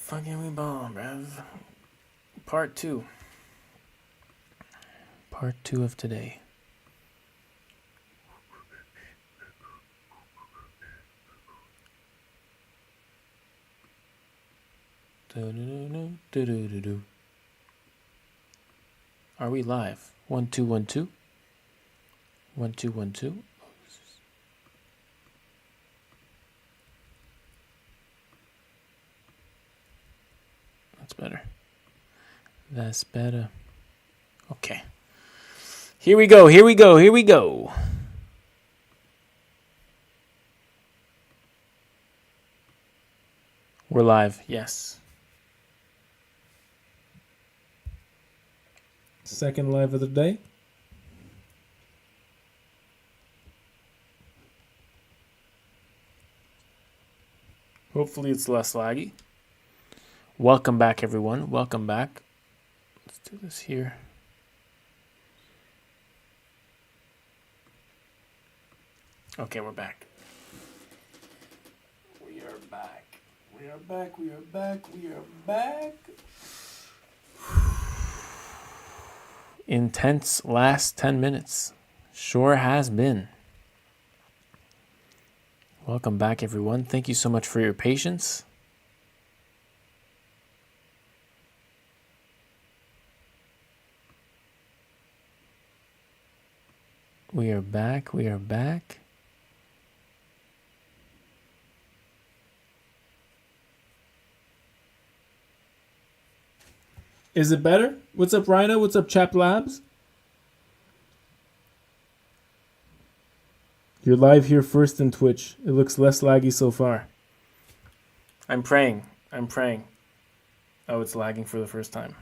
fucking we bomb, bruv. Part 2. Part 2 of today. Are we live? 1 2 1 2. 1 2 1 2. That's better. That's better. Okay. Here we go. Here we go. Here we go. We're live. Yes. Second live of the day. Hopefully it's less laggy. Welcome back, everyone. Welcome back. Let's do this here. Okay, we're back. We are back. We are back. We are back. We are back. Intense last 10 minutes. Sure has been. Welcome back, everyone. Thank you so much for your patience. We are back. We are back. Is it better? What's up, Rhino? What's up, Chap Labs? You're live here first in Twitch. It looks less laggy so far. I'm praying. I'm praying. Oh, it's lagging for the first time.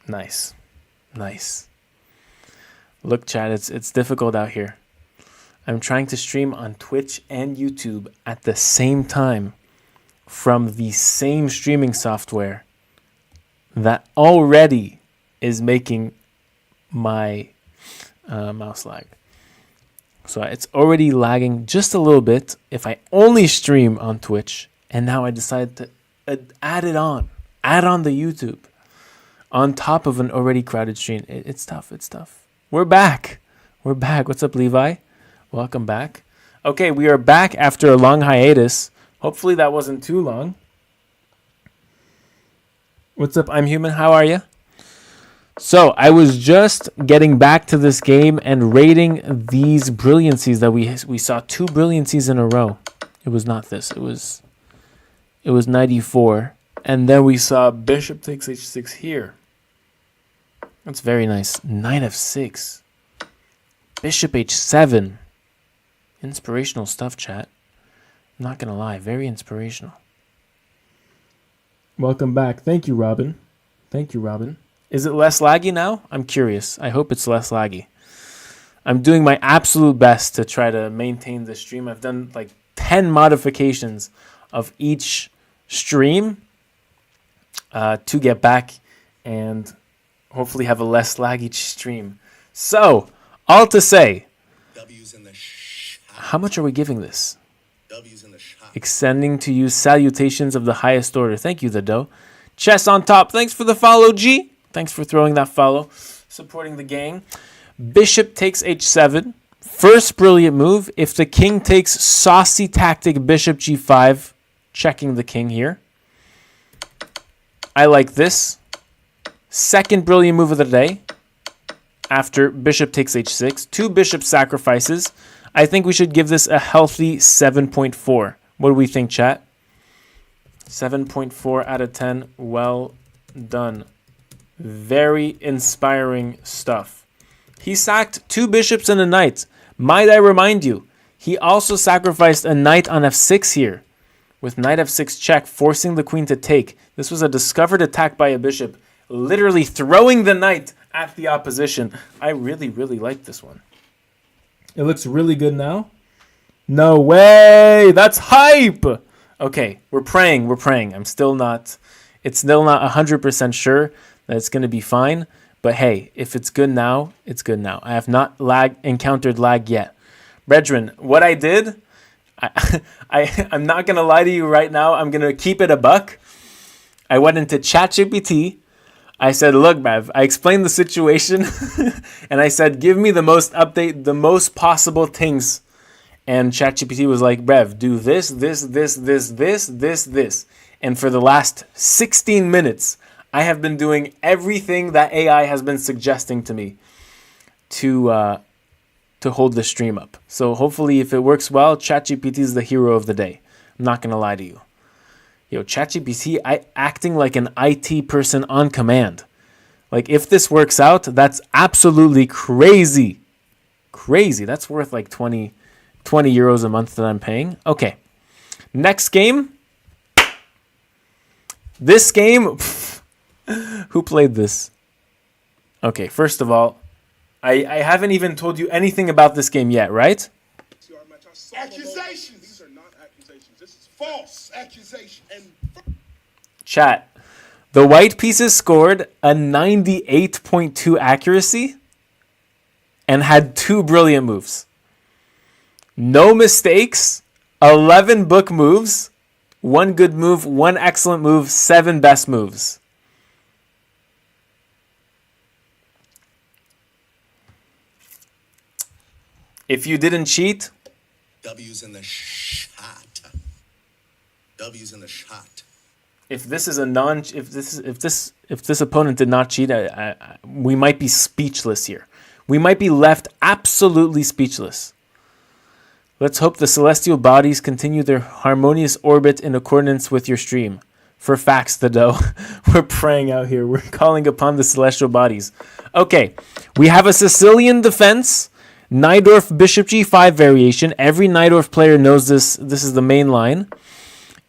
Nice. Nice. Look, chat, it's difficult out here. I'm trying to stream on Twitch and YouTube at the same time from the same streaming software that already is making my mouse lag. So it's already lagging just a little bit if I only stream on Twitch, and now I decided to add on the YouTube on top of an already crowded stream. It's tough. It's tough. We're back. We're back. What's up, Levi? Welcome back. Okay, we are back after a long hiatus. Hopefully that wasn't too long. What's up, I'm Human? How are you? So I was just getting back to this game and rating these brilliancies that we saw. 2 brilliancies in a row. It was not this. It was 94. And then we saw Bishop takes h6 here. That's very nice. Knight f6. Bishop h7. Inspirational stuff, chat. I'm not going to lie. Very inspirational. Welcome back. Thank you, Robin. Thank you, Robin. Is it less laggy now? I'm curious. I hope it's less laggy. I'm doing my absolute best to try to maintain the stream. I've done like 10 modifications of each stream to get back and hopefully have a less laggy stream. So, all to say, W's in the how much are we giving this? W's in the shop. Extending to you salutations of the highest order. Thank you, the dough. Chess on top. Thanks for the follow, G. Thanks for throwing that follow. Supporting the gang. Bishop takes h7. First brilliant move. If the king takes saucy tactic, bishop g5. Checking the king here. I like this. Second brilliant move of the day. After bishop takes h6. 2 bishop sacrifices. I think we should give this a healthy 7.4. What do we think, chat? 7.4 out of 10. Well done. Very inspiring stuff. He sacked 2 bishops and a knight. Might I remind you, he also sacrificed a knight on f6 here. With knight f6 check, forcing the queen to take. This was a discovered attack by a bishop. Literally throwing the knight at the opposition. I really, really like this one. It looks really good now. No way! That's hype! Okay, we're praying. It's still not 100% sure that it's going to be fine. But hey, if it's good now, it's good now. I have not encountered lag yet. Brethren, what I did, I'm not gonna lie to you right now. I'm gonna keep it a buck. I went into ChatGPT. I said, look, Bev, I explained the situation and I said, give me the most possible things. And ChatGPT was like, Bev, do this. And for the last 16 minutes, I have been doing everything that AI has been suggesting to me to hold the stream up. So hopefully if it works well, ChatGPT is the hero of the day. I'm not going to lie to you. Yo, ChatGPT, acting like an IT person on command. Like, if this works out, that's absolutely crazy. Crazy. That's worth like 20 euros a month that I'm paying. Okay. Next game. This game, who played this? Okay, first of all, I haven't even told you anything about this game yet, right? Accusations. These are not accusations. This is false accusation. And Chat. The white pieces scored a 98.2 accuracy and had 2 brilliant moves. No mistakes, 11 book moves, 1 good move, 1 excellent move, 7 best moves. If you didn't cheat, W's in the shot. W's in the shot. if this opponent did not cheat, we might be speechless here. We might be left absolutely speechless. Let's hope the celestial bodies continue their harmonious orbit in accordance with your stream. For facts, the dough. We're praying out here. We're calling upon the celestial bodies. Okay, we have a Sicilian defense. Najdorf Bishop G5 variation. Every Najdorf player knows this. This is the main line.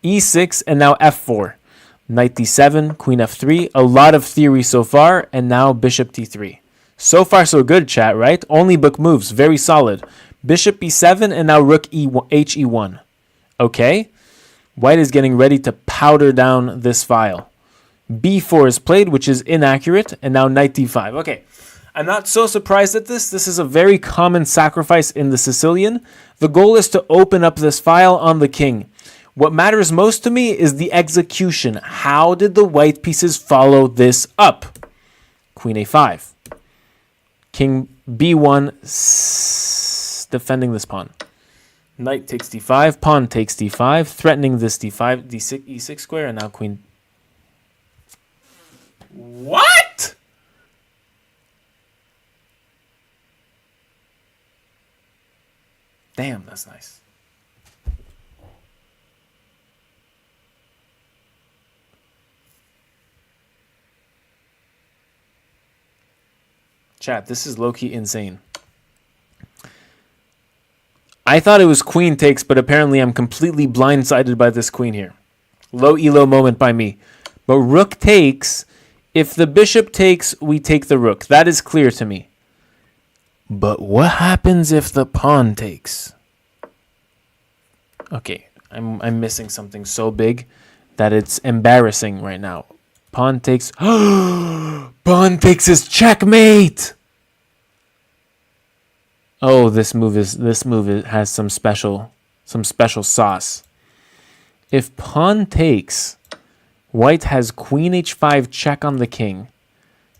E6 and now F4. Knight D7, Queen F3. A lot of theory so far. And now Bishop T3. So far so good, chat, right? Only book moves. Very solid. Bishop B7 and now Rook HE1. Okay. White is getting ready to powder down this file. B4 is played, which is inaccurate. And now Knight D5. Okay. I'm not so surprised at this. This is a very common sacrifice in the Sicilian. The goal is to open up this file on the king. What matters most to me is the execution. How did the white pieces follow this up? Queen A5. King B1 defending this pawn. Knight takes D5. Pawn takes D5. Threatening this D5, D6, E6 square. And now queen. What? Damn, that's nice. Chat, this is low-key insane. I thought it was queen takes, but apparently I'm completely blindsided by this queen here. Low elo moment by me. But rook takes. If the bishop takes, we take the rook. That is clear to me. But what happens if the pawn takes? Okay, I'm missing something so big that it's embarrassing right now. Pawn takes. Pawn takes is checkmate. Oh, this move has some special sauce. If pawn takes, white has queen h5 check on the king,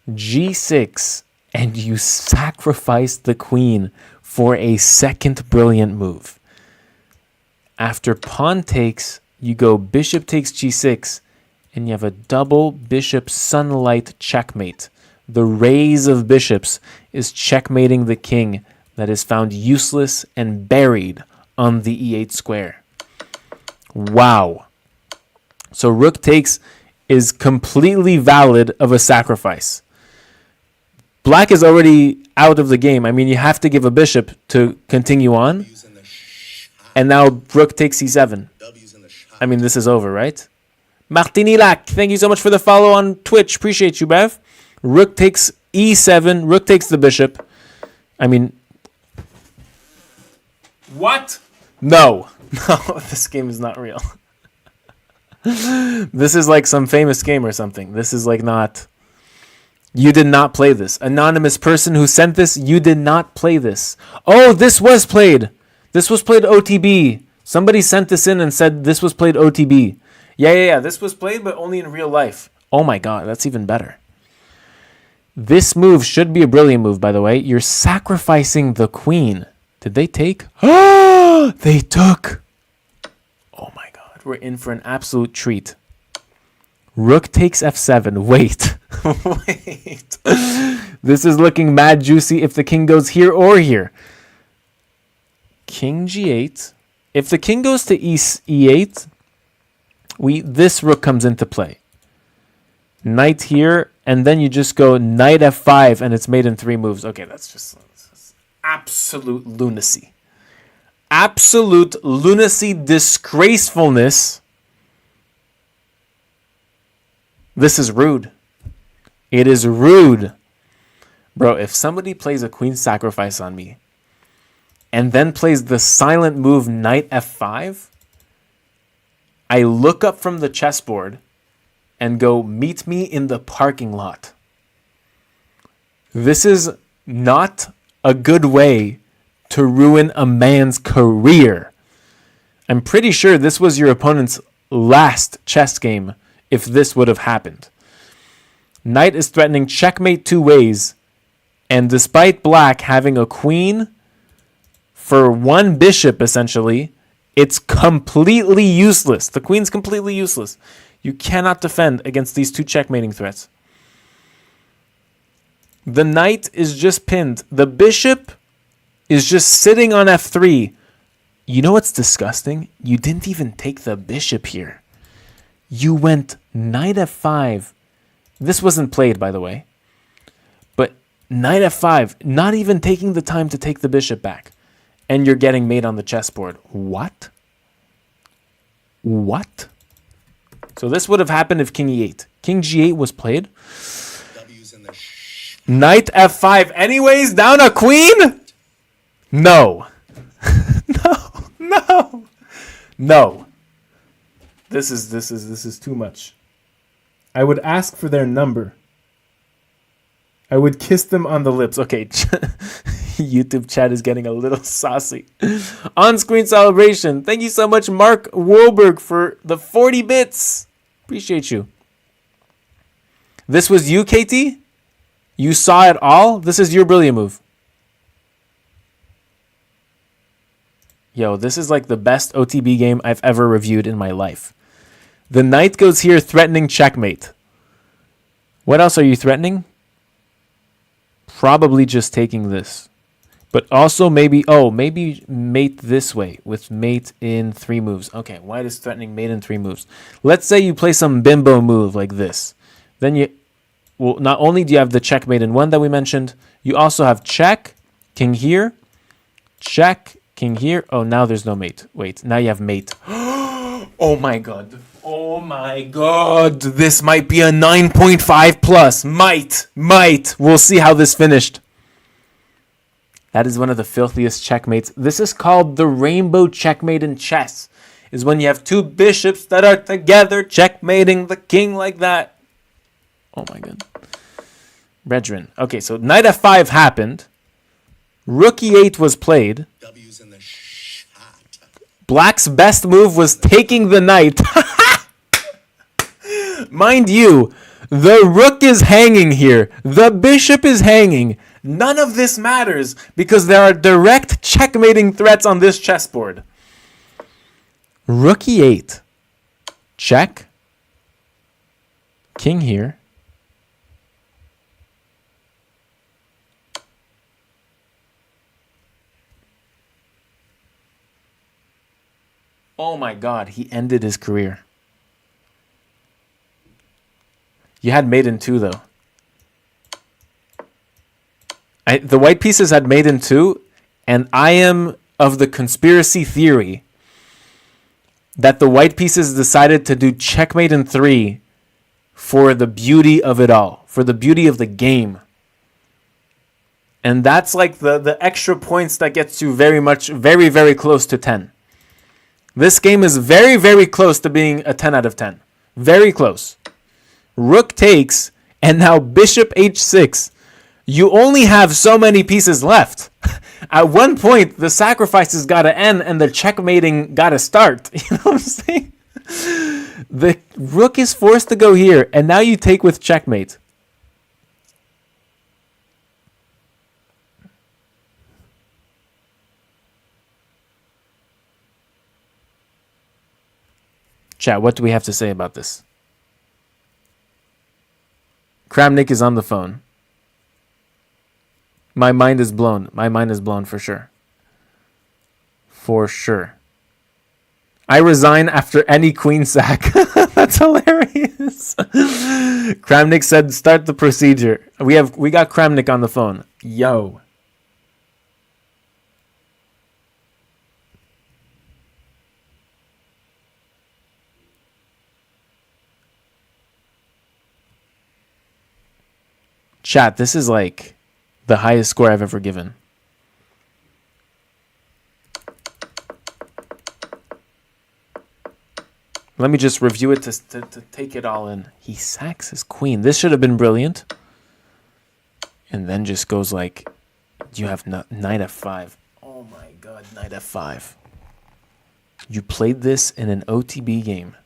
g6, and you sacrifice the queen for a second brilliant move. After pawn takes, you go bishop takes g6, and you have a double bishop sunlight checkmate. The raise of bishops is checkmating the king that is found useless and buried on the e8 square. Wow. So rook takes is completely valid of a sacrifice. Black is already out of the game. I mean, you have to give a bishop to continue on. And now rook takes c7. I mean, this is over, right? Martinilac, thank you so much for the follow on Twitch. Appreciate you, Bev. Rook takes e7. Rook takes the bishop. I mean... What? No. No, this game is not real. This is like some famous game or something. This is like not... You did not play this. Anonymous person who sent this, you did not play this. Oh, this was played. This was played OTB. Somebody sent this in and said this was played OTB. Yeah. This was played, but only in real life. Oh my god, that's even better. This move should be a brilliant move, by the way. You're sacrificing the queen. Did they take? Oh, they took. Oh my god, we're in for an absolute treat. Rook takes f7. Wait. Wait. This is looking mad juicy if the king goes here or here. King g8. If the king goes to e8, this rook comes into play. Knight here, and then you just go knight f5, and it's made in 3 moves. Okay, that's just absolute lunacy. Absolute lunacy, disgracefulness. This is rude. It is rude. Bro, if somebody plays a queen sacrifice on me and then plays the silent move knight f5, I look up from the chessboard and go, meet me in the parking lot. This is not a good way to ruin a man's career. I'm pretty sure this was your opponent's last chess game if this would have happened. Knight is threatening checkmate 2 ways, and despite black having a queen for 1 bishop, essentially, it's completely useless. The queen's completely useless. You cannot defend against these 2 checkmating threats. The knight is just pinned. The bishop is just sitting on f3. You know what's disgusting? You didn't even take the bishop here. You went knight f5. This wasn't played, by the way. But knight f5, not even taking the time to take the bishop back. And you're getting mate on the chessboard. What? What? So this would have happened if king e8. King g8 was played. Knight f5. Anyways, down a queen? No. No. This is too much. I would ask for their number. I would kiss them on the lips. Okay, YouTube chat is getting a little saucy. On-screen celebration. Thank you so much, Mark Wahlberg, for the 40 bits. Appreciate you. This was you, KT? You saw it all? This is your brilliant move. Yo, this is like the best OTB game I've ever reviewed in my life. The knight goes here threatening checkmate. What else are you threatening? Probably just taking this. But also maybe mate this way with mate in 3 moves. Okay, white is threatening mate in 3 moves. Let's say you play some bimbo move like this. Then not only do you have the checkmate in 1 that we mentioned, you also have check, king here, check, king here. Oh, now there's no mate. Wait, now you have mate. Oh my god. Oh my god. This might be a 9.5 plus. Might. We'll see how this finished. That is one of the filthiest checkmates. This is called the rainbow checkmate in chess. Is when you have 2 bishops that are together checkmating the king like that. Oh my god. Brethren. Okay, so knight f5 happened. Rook e8 was played. W's in the shot. Black's best move was taking the knight. Mind you, the rook is hanging here. The bishop is hanging. None of this matters because there are direct checkmating threats on this chessboard. Rook e8. Check. King here. Oh my god, he ended his career. You had mate in 2 though. The white pieces had mate in 2, and I am of the conspiracy theory that the white pieces decided to do checkmate in 3 for the beauty of it all, for the beauty of the game. And that's like the extra points that gets you very, very close to 10. This game is very, very close to being a 10 out of 10. Very close. Rook takes, and now bishop h6. You only have so many pieces left. At one point, the sacrifices got to end and the checkmating got to start. You know what I'm saying? The rook is forced to go here, and now you take with checkmate. Chat, what do we have to say about this? Kramnik is on the phone. My mind is blown. My mind is blown for sure. For sure. I resign after any queen sack. That's hilarious. Kramnik said, start the procedure. We got Kramnik on the phone. Yo. Chat, this is like the highest score I've ever given. Let me just review it to take it all in. He sacks his queen. This should have been brilliant. And then just goes like, you have knight f5. Oh my god, knight f5. You played this in an OTB game.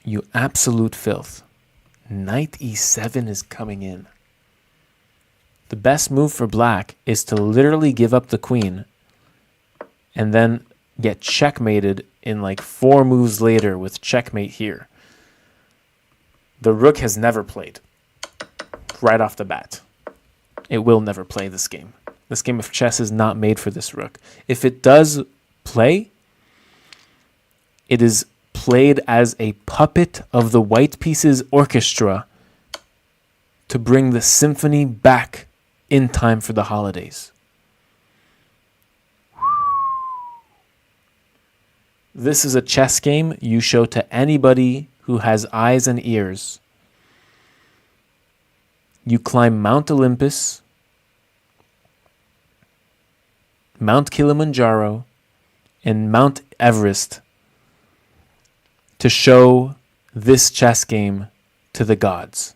You absolute filth. Knight e7 is coming in. The best move for black is to literally give up the queen and then get checkmated in like 4 moves later with checkmate here. The rook has never played. Right off the bat. It will never play this game. This game of chess is not made for this rook. If it does play, it is played as a puppet of the white pieces orchestra to bring the symphony back in time for the holidays. This is a chess game you show to anybody who has eyes and ears. You climb Mount Olympus, Mount Kilimanjaro, and Mount Everest to show this chess game to the gods.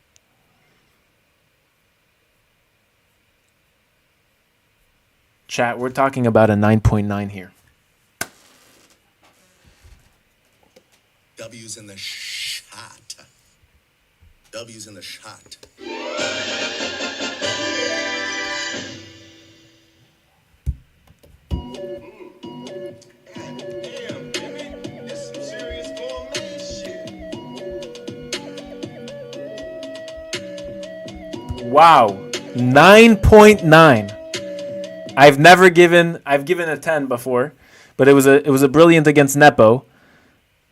Chat, we're talking about a 9.9 here. W's in the shot. W's in the shot. Wow, 9.9. I've given a 10 before, but it was a brilliant against Nepo.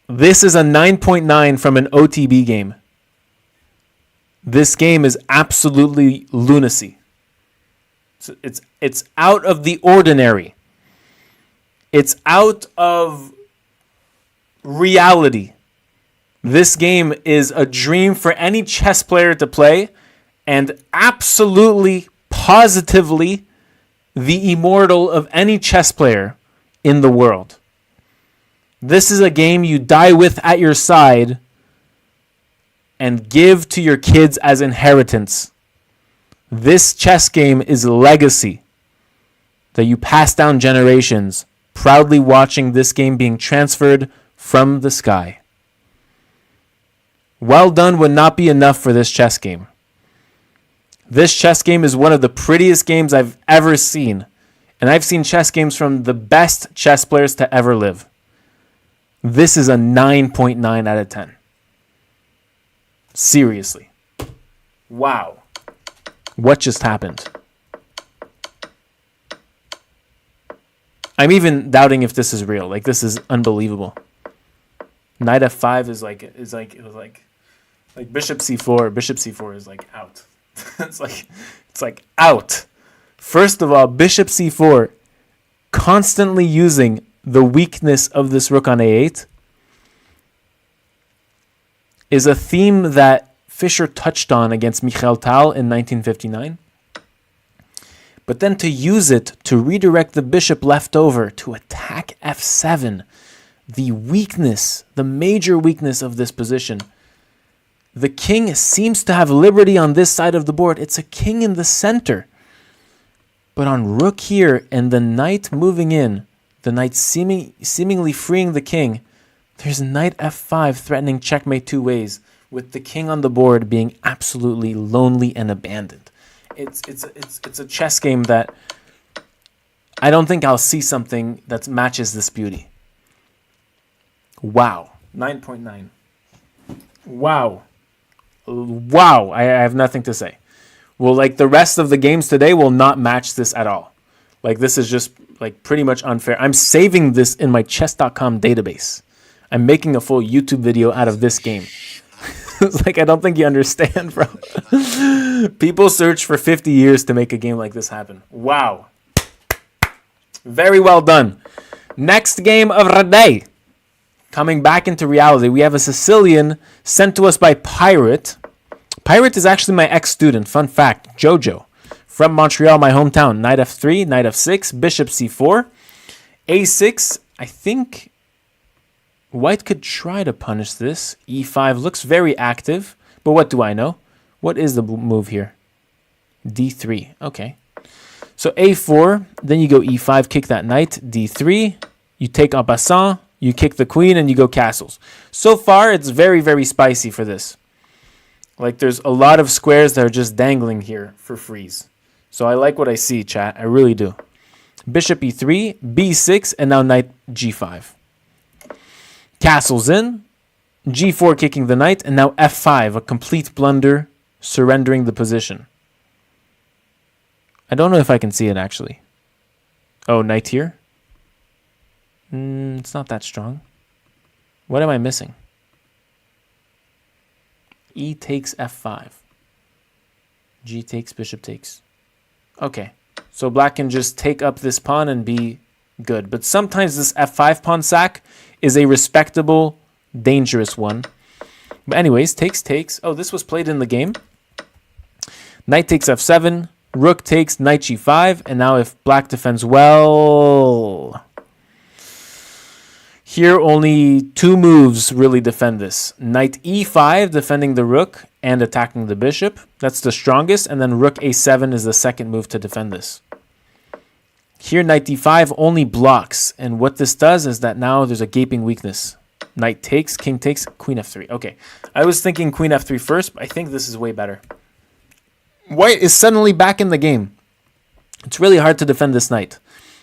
This is a 9.9 from an OTB game. This game is absolutely lunacy. It's out of the ordinary. It's out of reality. This game is a dream for any chess player to play, and absolutely, positively, the immortal of any chess player in the world. This is a game you die with at your side and give to your kids as inheritance. This chess game is legacy that you pass down generations, proudly watching this game being transferred from the sky. Well done would not be enough for this chess game. This chess game is one of the prettiest games I've ever seen, and I've seen chess games from the best chess players to ever live. This is a 9.9 out of 10. Seriously. Wow. What just happened? I'm even doubting if this is real. Like, this is unbelievable. Knight f5 is like bishop c4. Bishop c4 is like out. it's like out. First of all, bishop c4, constantly using the weakness of this rook on a8, is a theme that Fischer touched on against Michael Tal in 1959. But then to use it to redirect the bishop left over to attack f7, the weakness, the major weakness of this position. The king seems to have liberty on this side of the board. It's a king in the center. But on rook here and the knight moving in, the knight seemingly freeing the king, there's knight f5 threatening checkmate two ways, with the king on the board being absolutely lonely and abandoned. It's a chess game that I don't think I'll see something that matches this beauty. Wow. 9.9. Wow. Wow. I have nothing to say. Well, like the rest of the games today will not match this at all. Like this is just like pretty much unfair. I'm saving this in my chess.com database. I'm making a full YouTube video out of this game. It's like, I don't think you understand, bro. People search for 50 years to make a game like this happen. Wow. Very well done. Next game of the day. Coming back into reality, we have a Sicilian sent to us by Pirate. Pirate is actually my ex-student. Fun fact, Jojo. From Montreal, my hometown. Knight f3, knight f6, bishop c4, a6. I think white could try to punish this. e5 looks very active, but what do I know? What is the move here? d3. Okay. So a4, then you go e5, kick that knight. d3, you take en passant, you kick the queen, and you go castles. So far, it's very, very spicy for this. Like, there's a lot of squares that are just dangling here for freeze. So I like what I see, chat. I really do. Bishop e3, b6, and now knight g5. Castles in, g4 kicking the knight, and now f5, a complete blunder, surrendering the position. I don't know if I can see it, actually. Oh, knight here? It's not that strong. What am I missing? E takes f5. G takes, bishop takes. Okay, so black can just take up this pawn and be good. But sometimes this f5 pawn sack is a respectable, dangerous one. But anyways, takes. Oh, this was played in the game. Knight takes f7. Rook takes, knight g5. And now if black defends well... Here, only two moves really defend this. Knight e5, defending the rook and attacking the bishop. That's the strongest. And then rook a7 is the second move to defend this. Here, knight d5 only blocks. And what this does is that now there's a gaping weakness. Knight takes, king takes, queen f3. Okay, I was thinking queen f3 first, but I think this is way better. White is suddenly back in the game. It's really hard to defend this knight.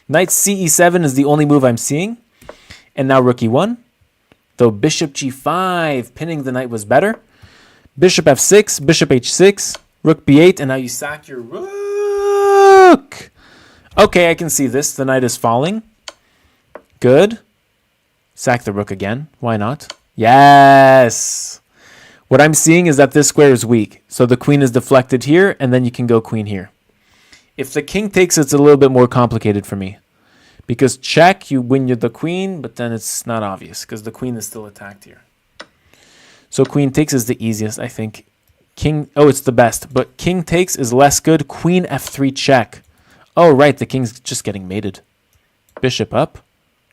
Knight ce7 is the only move I'm seeing. And now rook e1. Though bishop g5, pinning the knight was better. Bishop f6, bishop h6, rook b8, and now you sack your rook. Okay, I can see this. The knight is falling. Good. Sack the rook again. Why not? Yes. What I'm seeing is that this square is weak. So the queen is deflected here, and then you can go queen here. If the king takes, it's a little bit more complicated for me. Because check, you win the queen, but then it's not obvious because the queen is still attacked here. So queen takes is the easiest, I think. King, oh, it's the best. But king takes is less good. Queen f3 check. Oh, right, the king's just getting mated. Bishop up.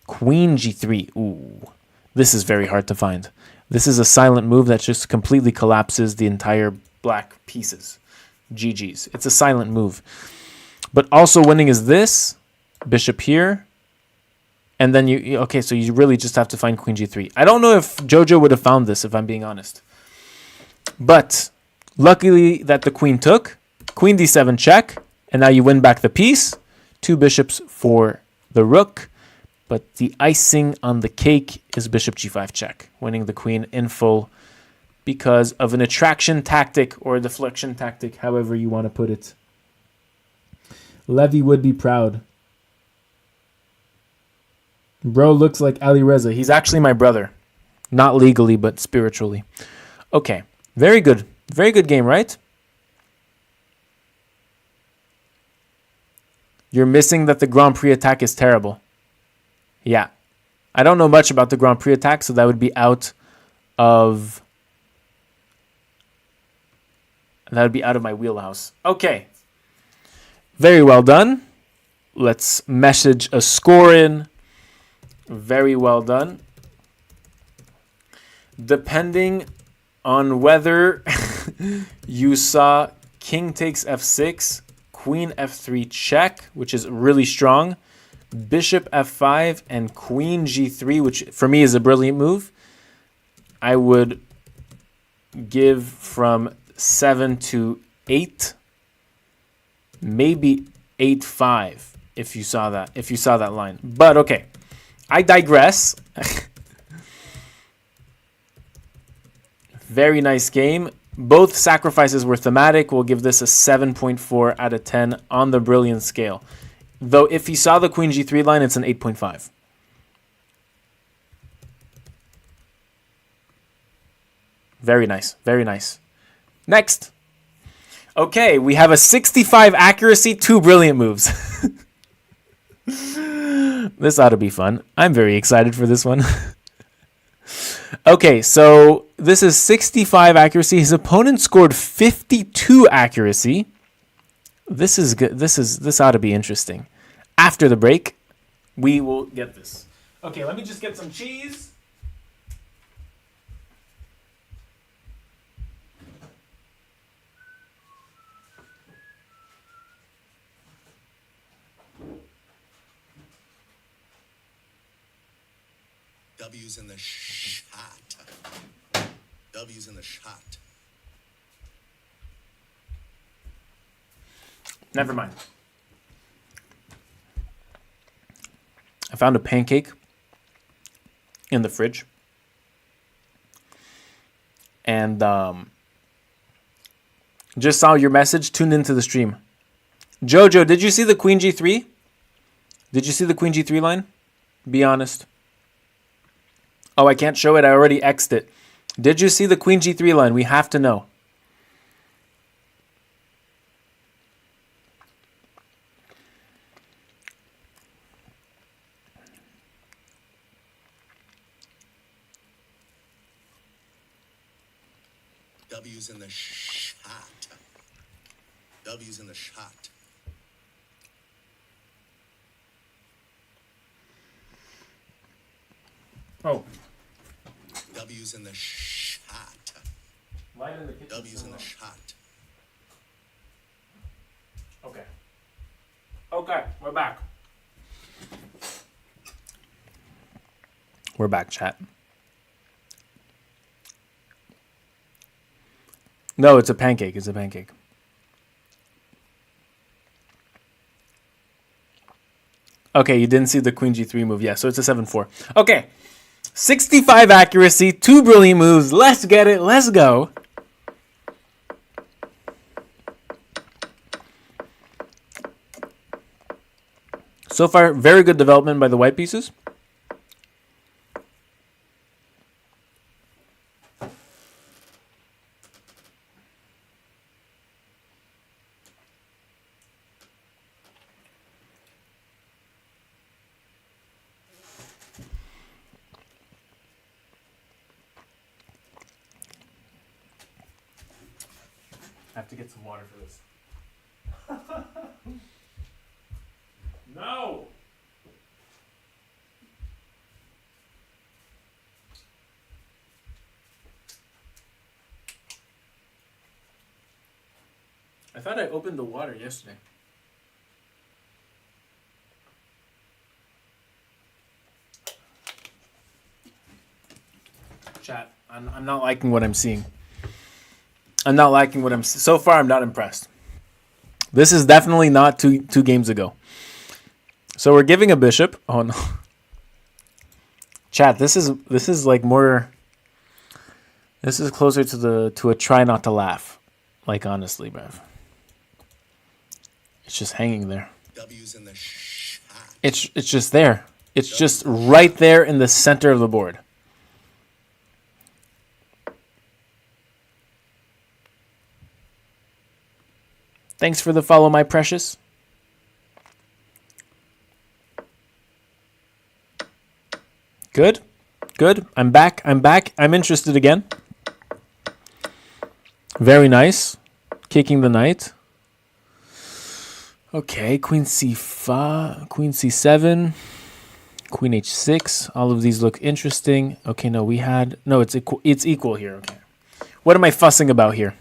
Queen g3. Ooh, this is very hard to find. This is a silent move that just completely collapses the entire black pieces. GG's. It's a silent move. But also winning is this. Bishop here. And then okay, so you really just have to find queen g3. I don't know if Jojo would have found this, if I'm being honest. But luckily that the queen took. Queen d7 check. And now you win back the piece. 2 bishops for the rook. But the icing on the cake is bishop g5 check. Winning the queen in full because of an attraction tactic or a deflection tactic, however you want to put it. Levy would be proud. Bro looks like Ali Reza. He's actually my brother. Not legally, but spiritually. Okay. Very good. Very good game, right? You're missing that the Grand Prix attack is terrible. Yeah. I don't know much about the Grand Prix attack, so that would be out of... That would be out of my wheelhouse. Okay. Very well done. Let's message a score in. Very well done. Depending on whether you saw king takes f6, queen f3 check, which is really strong, bishop f5, and queen g3, which for me is a brilliant move. I would give from 7 to 8, maybe 8-5 if you saw that line. But okay, I digress. Very nice game. Both sacrifices were thematic. We'll give this a 7.4 out of 10 on the brilliant scale. Though if you saw the queen g3 line, it's an 8.5. Very nice. Very nice. Next. Okay, we have a 65 accuracy, 2 brilliant moves. This ought to be fun. I'm very excited for this one. Okay, so this is 65 accuracy. His opponent scored 52 accuracy. This is good. This ought to be interesting. After the break, we will get this. Okay, let me just get some cheese. W's in the shot. W's in the shot. Never mind. I found a pancake in the fridge. And just saw your message, tuned into the stream. Jojo, did you see the queen g3? Did you see the queen g3 line? Be honest. Oh, I can't show it. I already X'd it. Did you see the queen g3 line? We have to know. W's in the shot. W's in the shot. Oh. W's in the shot. W's in the shot. Okay. Okay, we're back. We're back, chat. No, it's a pancake. It's a pancake. Okay, you didn't see the queen g3 move. Yeah, so it's a 7-4. Okay. 65 accuracy, 2 brilliant moves. Let's get it. Let's go. So far, very good development by the white pieces. I have to get some water for this. No! I thought I opened the water yesterday. Chat, I'm not liking what I'm seeing. So far, I'm not impressed. This is definitely not two games ago. So we're giving a bishop. Oh no. Chat, this is like more. This is closer to a try not to laugh. Like honestly, bruv. It's just hanging there. W's in the shot. It's just there. It's just right there in the center of the board. Thanks for the follow, my precious. Good. Good. I'm back. I'm interested again. Very nice. Kicking the knight. Okay, queen c5, queen c7, queen h6. All of these look interesting. Okay, no, it's equal here. Okay. What am I fussing about here?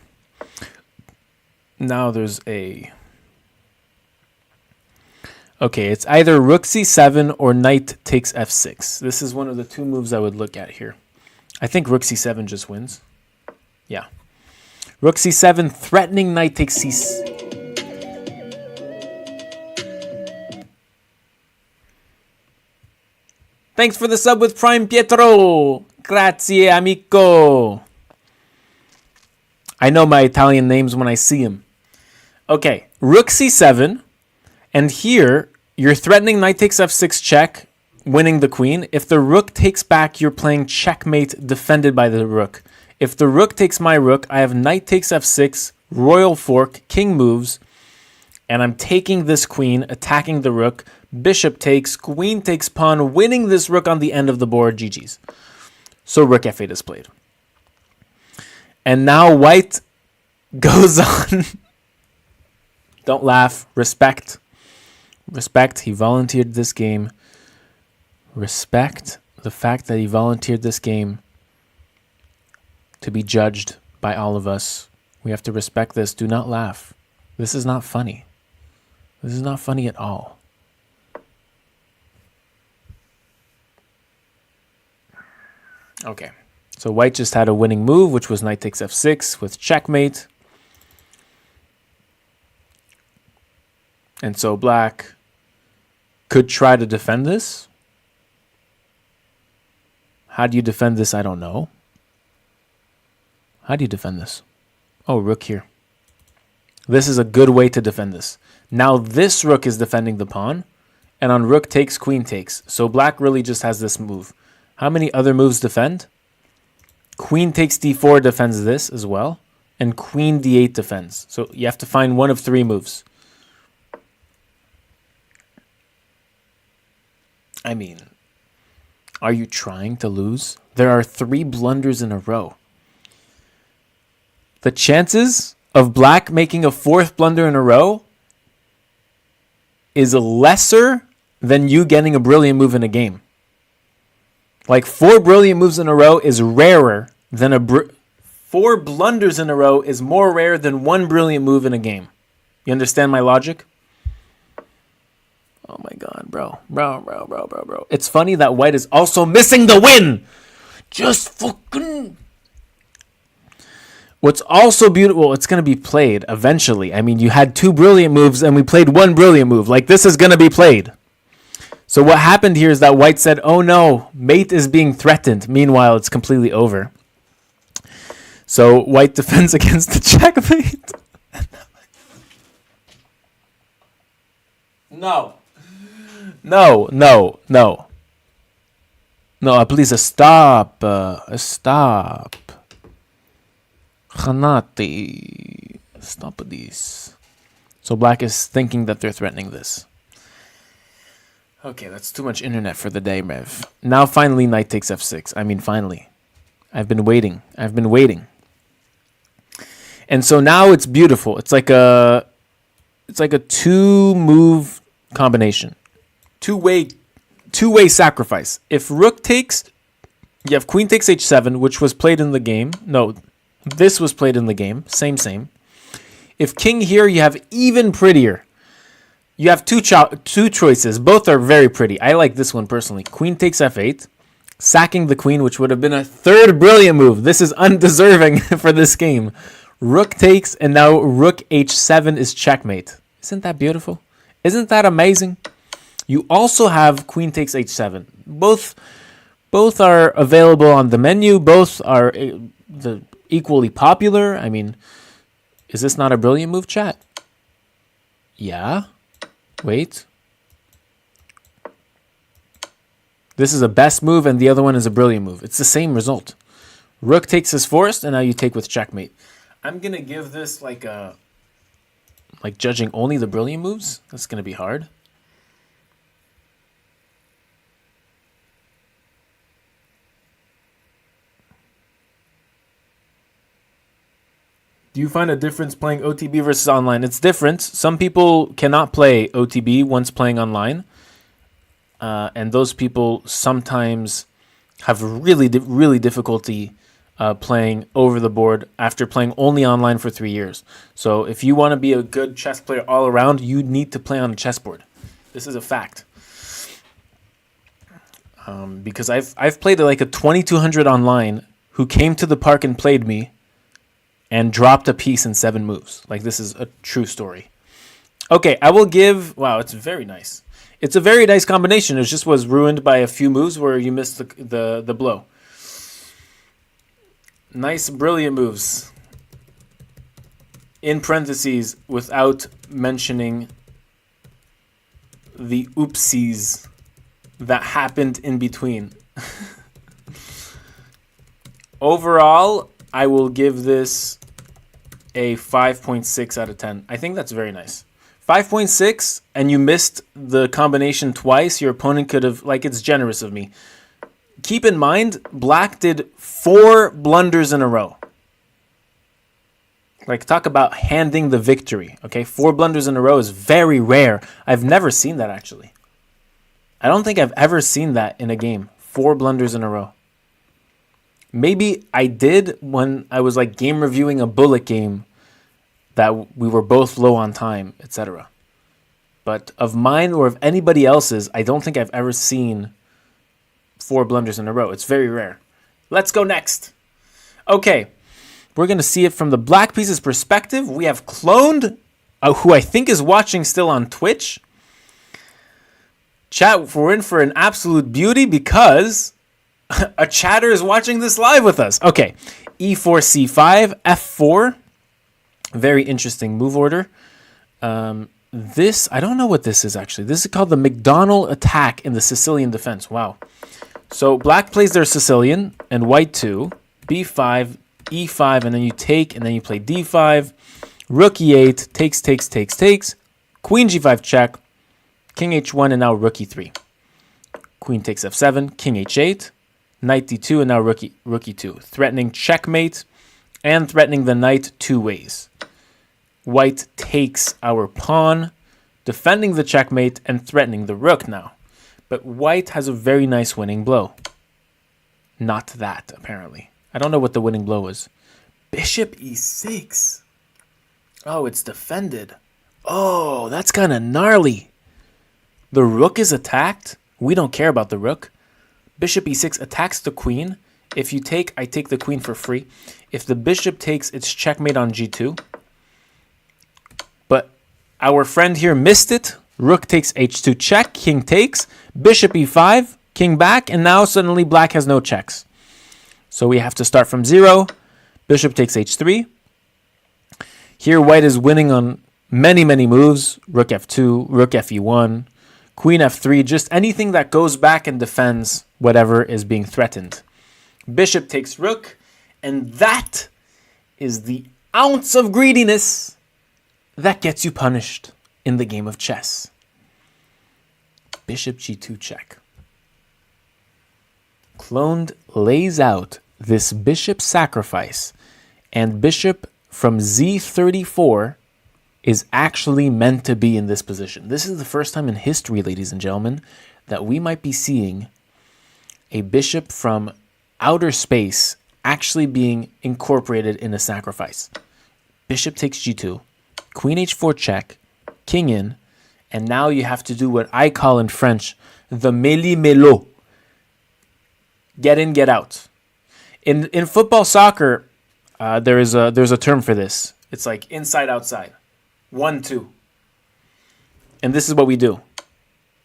Now there's a Okay, it's either rook c7 or knight takes f6. This is one of the two moves I would look at here. I think rook c7 just wins. Yeah. Rook c7, threatening knight takes c6. Thanks for the sub with Prime Pietro. Grazie, amico. I know my Italian names when I see them. Okay, rook c7. And here, you're threatening knight takes f6 check, winning the queen. If the rook takes back, you're playing checkmate defended by the rook. If the rook takes my rook, I have knight takes f6, royal fork, king moves, and I'm taking this queen, attacking the rook. Bishop takes, queen takes pawn, winning this rook on the end of the board. GG's. So rook f8 is played. And now white goes on. Don't laugh. Respect. Respect. He volunteered this game. Respect the fact that he volunteered this game to be judged by all of us. We have to respect this. Do not laugh. This is not funny. This is not funny at all. Okay. So white just had a winning move, which was knight takes f6 with checkmate. And so black could try to defend this. How do you defend this? I don't know. How do you defend this? Oh, rook here. This is a good way to defend this. Now this rook is defending the pawn. And on rook takes, queen takes. So black really just has this move. How many other moves defend? Queen takes d4 defends this as well. And queen d8 defends. So you have to find one of three moves. I mean, are you trying to lose? There are 3 blunders in a row. The chances of black making a 4th blunder in a row is lesser than you getting a brilliant move in a game. Like 4 brilliant moves in a row is rarer than 4 blunders in a row is more rare than 1 brilliant move in a game. You understand my logic? Oh my god, bro. Bro. It's funny that white is also missing the win. Just fucking... What's also beautiful, it's going to be played eventually. I mean, you had 2 brilliant moves and we played 1 brilliant move. Like, this is going to be played. So what happened here is that white said, oh no, mate is being threatened. Meanwhile, it's completely over. So white defends against the checkmate. No, please stop. Stop. Khanati. Stop this. So black is thinking that they're threatening this. Okay, that's too much internet for the day, Rev. Now finally knight takes f6. I mean, finally. I've been waiting. And so now it's beautiful. It's like a 2-move combination. Two-way sacrifice. If rook takes, you have queen takes h7, which was played in the game. No, this was played in the game. Same. If king here, you have even prettier. You have two choices. Both are very pretty. I like this one personally. Queen takes f8, sacking the queen, which would have been a 3rd brilliant move. This is undeserving for this game. Rook takes, and now rook h7 is checkmate. Isn't that beautiful? Isn't that amazing? You also have queen takes h7. Both are available on the menu. Both are equally popular. I mean, is this not a brilliant move, chat? Yeah. Wait. This is a best move, and the other one is a brilliant move. It's the same result. Rook takes is forced, and now you take with checkmate. I'm gonna give this like judging only the brilliant moves. That's gonna be hard. Do you find a difference playing OTB versus online? It's different. Some people cannot play OTB once playing online. And those people sometimes have really difficulty playing over the board after playing only online for 3 years. So if you want to be a good chess player all around, you need to play on a chessboard. This is a fact. Because I've played like a 2200 online who came to the park and played me and dropped a piece in 7 moves. Like, this is a true story. Okay, I will give... Wow, it's very nice. It's a very nice combination. It just was ruined by a few moves where you missed the blow. Nice, brilliant moves. In parentheses, without mentioning the oopsies that happened in between. Overall, I will give this a 5.6 out of 10. I think that's very nice. 5.6, and you missed the combination twice. Your opponent could have... Like, it's generous of me. Keep in mind, Black did 4 blunders in a row. Like, talk about handing the victory, okay? 4 blunders in a row is very rare. I've never seen that, actually. I don't think I've ever seen that in a game. 4 blunders in a row. Maybe I did when I was, like, game reviewing a bullet game that we were both low on time, etc. But of mine or of anybody else's, I don't think I've ever seen 4 blunders in a row. It's very rare. Let's go next. Okay. We're going to see it from the Black Piece's perspective. We have Cloned, who I think is watching still on Twitch. Chat, we're in for an absolute beauty because a chatter is watching this live with us. Okay, E4, C5, F4. Very interesting move order. This, I don't know what this is actually. This is called the McDonald attack in the Sicilian defense. Wow. So Black plays their Sicilian and White 2, B5, E5, and then you take, and then you play D5, Rook E8, takes, Queen G5 check, King H1, and now Rook E3. Queen takes F7, King H8, Knight D2, and now Rook E2, threatening checkmate and threatening the knight 2 ways. White takes our pawn, defending the checkmate and threatening the rook now. But White has a very nice winning blow. Not that, apparently. I don't know what the winning blow was. Bishop E6. Oh, it's defended. Oh, that's kind of gnarly. The rook is attacked. We don't care about the rook. Bishop E6 attacks the queen. If you take, I take the queen for free. If the bishop takes, it's checkmate on G2. But our friend here missed it. Rook takes H2 check. King takes. Bishop E5. King back. And now suddenly Black has no checks. So we have to start from 0. Bishop takes H3. Here White is winning on many, many moves. Rook F2, Rook Fe1, Queen F3. Just anything that goes back and defends whatever is being threatened. Bishop takes Rook. And that is the ounce of greediness that gets you punished in the game of chess. Bishop G2 check. Cloned lays out this bishop sacrifice, and bishop from Z34 is actually meant to be in this position. This is the first time in history, ladies and gentlemen, that we might be seeing a bishop from outer space actually being incorporated in a sacrifice. Bishop takes G2, Queen H4 check, King in, and now you have to do what I call in French the mêlée-mêlot. Get in, get out. In football, soccer, there's a term for this. It's like inside, outside. 1-2. And this is what we do.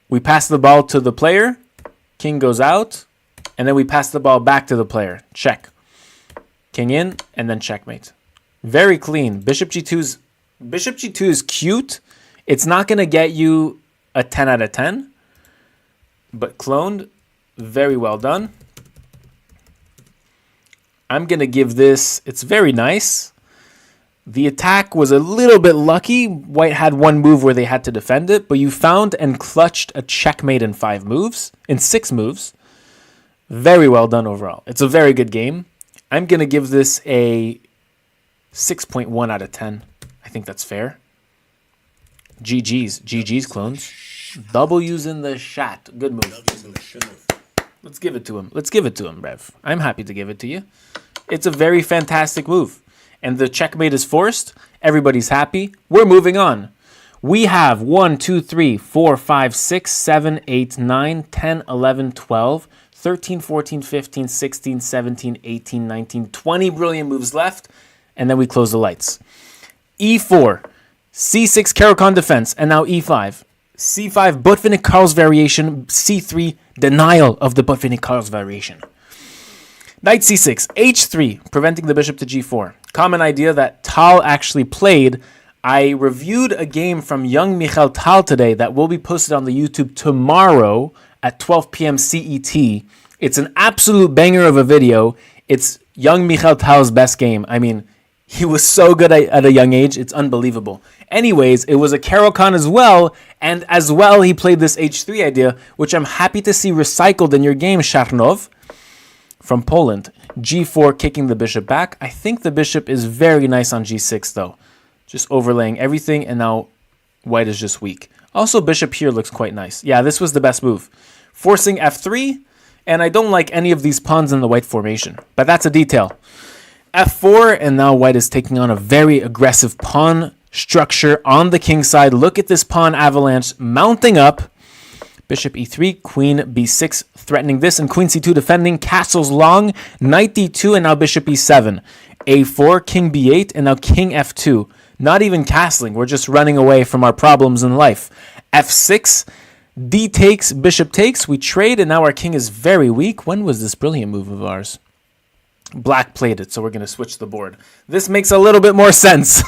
We pass the ball to the player. King goes out. And then we pass the ball back to the player. Check. King in, and then checkmate. Very clean. Bishop G2 is cute. It's not going to get you a 10 out of 10. But cloned, very well done. I'm going to give this, it's very nice. The attack was a little bit lucky. White had one move where they had to defend it, but you found and clutched a checkmate in 6 moves. Very well done overall. It's a very good game. I'm going to give this a 6.1 out of 10. I think that's fair. GG's clones. W's in the chat. Good move. Let's give it to him, Rev. I'm happy to give it to you. It's a very fantastic move. And the checkmate is forced. Everybody's happy. We're moving on. We have 1, 2, 3, 4, 5, 6, 7, 8, 9, 10, 11, 12, 13, 14, 15, 16, 17, 18, 19, 20 brilliant moves left. And then we close the lights. E4, C6 Caro-Kann defense, and now E5. C5 Botvinnik Karl's variation, C3 denial of the Botvinnik Karl's variation. Knight C6, H3, preventing the bishop to G4. Common idea that Tal actually played. I reviewed a game from young Michael Tal today that will be posted on the YouTube tomorrow at 12 p.m. CET. It's an absolute banger of a video. It's young Michael Tal's best game. I mean, he was so good at a young age. It's unbelievable. Anyways, it was a Caro-Kann as well. And as well, he played this H3 idea, which I'm happy to see recycled in your game, Sharnov, from Poland. G4, kicking the bishop back. I think the bishop is very nice on G6, though. Just overlaying everything, and now white is just weak. Also, bishop here looks quite nice. Yeah, this was the best move. Forcing F3, and I don't like any of these pawns in the white formation. But that's a detail. F4, and now white is taking on a very aggressive pawn structure on the king side. Look at this pawn avalanche mounting up. Bishop E3, queen B6, threatening this, and queen C2 defending. Castles long, knight D2, and now bishop E7. A4, king B8, and now king F2. Not even castling, we're just running away from our problems in life. F6, D takes, bishop takes, we trade, and now our king is very weak. When was this brilliant move of ours? Black played it, so we're going to switch the board. This makes a little bit more sense.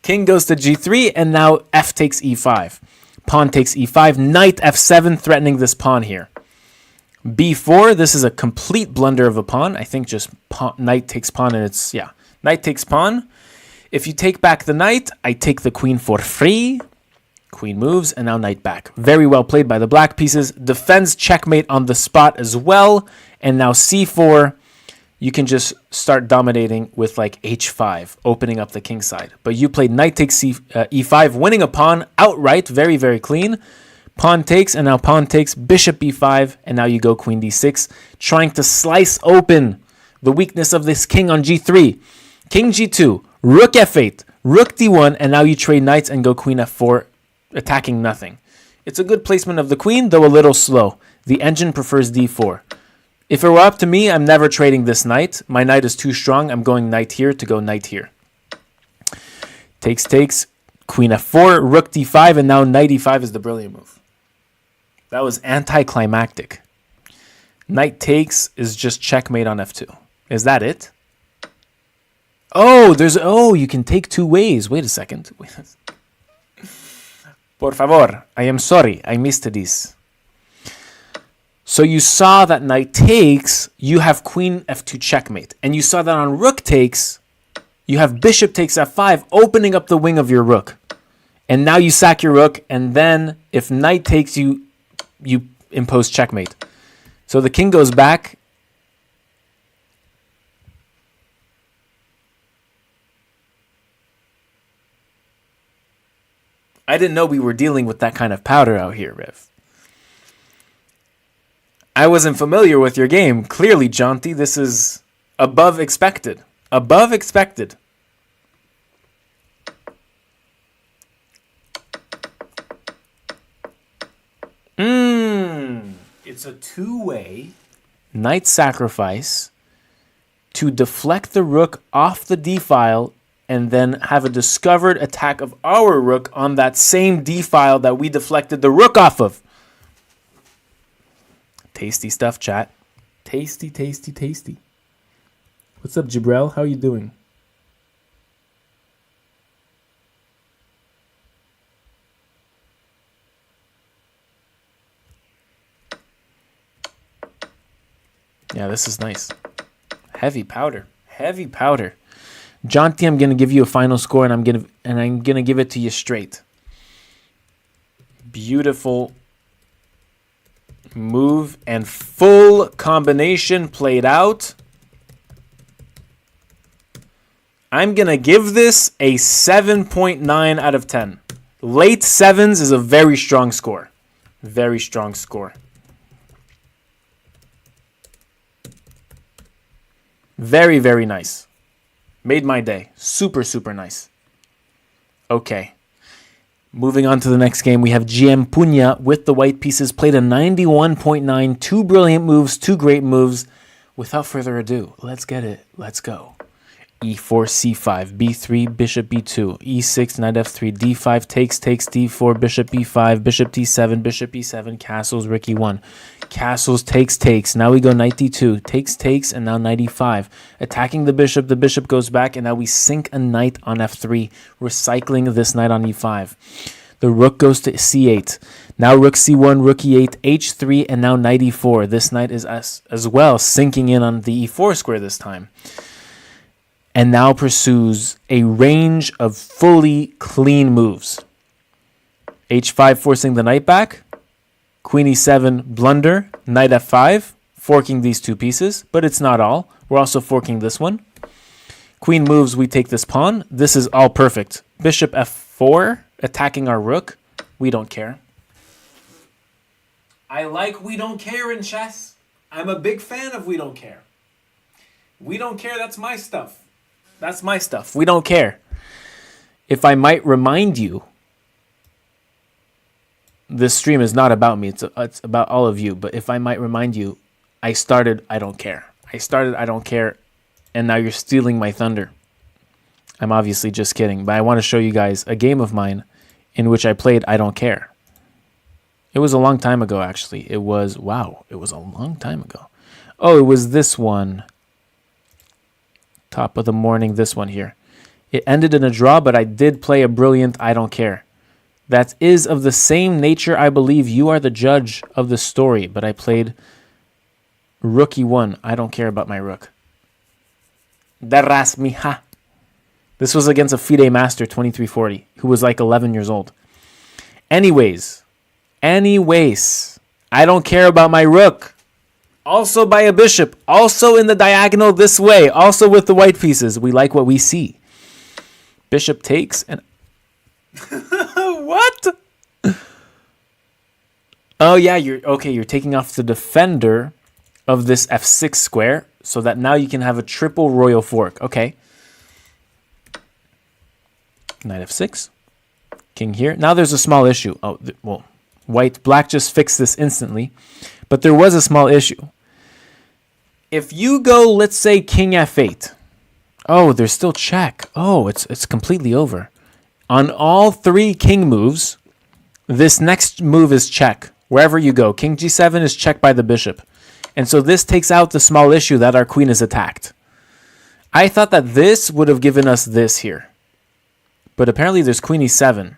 King goes to G3, and now F takes E5. Pawn takes E5, knight F7, threatening this pawn here. B4, this is a complete blunder of a pawn. I think just knight takes pawn, and it's, yeah, knight takes pawn. If you take back the knight, I take the queen for free. Queen moves, and now knight back. Very well played by the black pieces. Defends checkmate on the spot as well. And now C4, you can just start dominating with like H5, opening up the king side. But you played knight takes E5, winning a pawn outright, very, very clean. Pawn takes, and now pawn takes, bishop B5, and now you go queen D6, trying to slice open the weakness of this king on G3. King G2, rook F8, rook D1, and now you trade knights and go queen F4, attacking nothing. It's a good placement of the queen, though a little slow. The engine prefers D4. If it were up to me, I'm never trading this knight. My knight is too strong. I'm going knight here to go knight here. Takes, takes, queen F4, rook D5, and now knight E5 is the brilliant move. That was anticlimactic. Knight takes is just checkmate on F2. Is that it? Oh, you can take two ways. Wait a second. Por favor, I am sorry. I missed this. So you saw that knight takes, you have queen F2 checkmate. And you saw that on rook takes, you have bishop takes F5, opening up the wing of your rook. And now you sack your rook, and then if knight takes, you impose checkmate. So the king goes back. I didn't know we were dealing with that kind of powder out here, Rev. I wasn't familiar with your game. Clearly, Jonty, this is above expected. Above expected. It's a two-way knight sacrifice to deflect the rook off the d-file and then have a discovered attack of our rook on that same d-file that we deflected the rook off of. Tasty stuff, chat. Tasty, tasty, tasty. What's up, Jibril? How are you doing? Yeah, this is nice. Heavy powder. Heavy powder. Jonty, I'm gonna give you a final score, and I'm gonna give it to you straight. Beautiful move and full combination played out. I'm gonna give this a 7.9 out of 10. Late sevens is a very strong score. Very strong score. Very, very nice. Made my day. Super, super nice. Okay. Moving on to the next game, we have GM Punya with the white pieces. Played a 91.9. 2 brilliant moves, 2 great moves. Without further ado, let's get it. Let's go. E4, C5, B3, bishop B2, E6, knight F3, D5, takes, D4, bishop B5, bishop D7, bishop E7, castles, rook E1. Castles, takes. Now we go knight D2, takes, and now knight E5. Attacking the bishop goes back, and now we sink a knight on F3, recycling this knight on E5. The rook goes to C8. Now rook C1, rook E8, H3, and now knight E4. This knight is as well sinking in on the E4 square this time. And now pursues a range of fully clean moves. H5 forcing the knight back. Queen E7 blunder. Knight F5 forking these 2 pieces, but it's not all. We're also forking this one. Queen moves, we take this pawn. This is all perfect. Bishop F4 attacking our rook. We don't care. I like we don't care in chess. I'm a big fan of we don't care. We don't care, that's my stuff. That's my stuff. We don't care. If I might remind you, this stream is not about me. It's about all of you. But if I might remind you, I started I don't care. I don't care, and now you're stealing my thunder. I'm obviously just kidding, but I want to show you guys a game of mine in which I played I don't care. It was a long time ago, actually. It was a long time ago. Oh, it was this one. Top of the morning, this one here. It ended in a draw, but I did play a brilliant I don't care. That is of the same nature, I believe. You are the judge of the story, but I played rook E1. I don't care about my rook. Darras mija. This was against a FIDE master, 2340, who was like 11 years old. Anyways, I don't care about my rook. Also by a bishop. Also in the diagonal this way. Also with the white pieces. We like what we see. Bishop takes and... What? Oh yeah, you're taking off the defender of this F6 square so that now you can have a triple royal fork. Okay. Knight F6. King here. Now there's a small issue. Oh, well, black just fixed this instantly. But there was a small issue. If you go, let's say, King F8. Oh, there's still check. Oh, it's completely over. On all 3 king moves, this next move is check. Wherever you go. King G7 is checked by the bishop. And so this takes out the small issue that our queen is attacked. I thought that this would have given us this here. But apparently there's Queen E7.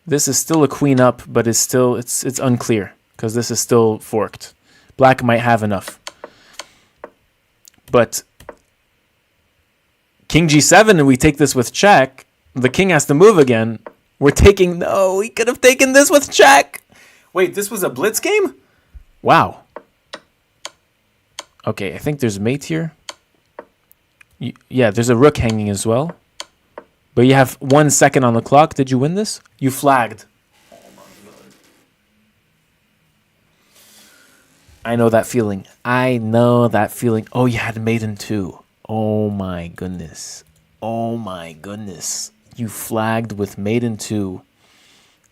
This is still a queen up, but it's unclear. Because this is still forked. Black might have enough. But King G7, and we take this with check. The king has to move again. We're taking... No, we could have taken this with check. Wait, this was a blitz game? Wow. Okay, I think there's mate here. Yeah, there's a rook hanging as well. But you have 1 second on the clock. Did you win this? You flagged. I know that feeling. Oh, you had maiden too. Oh my goodness. You flagged with maiden 2.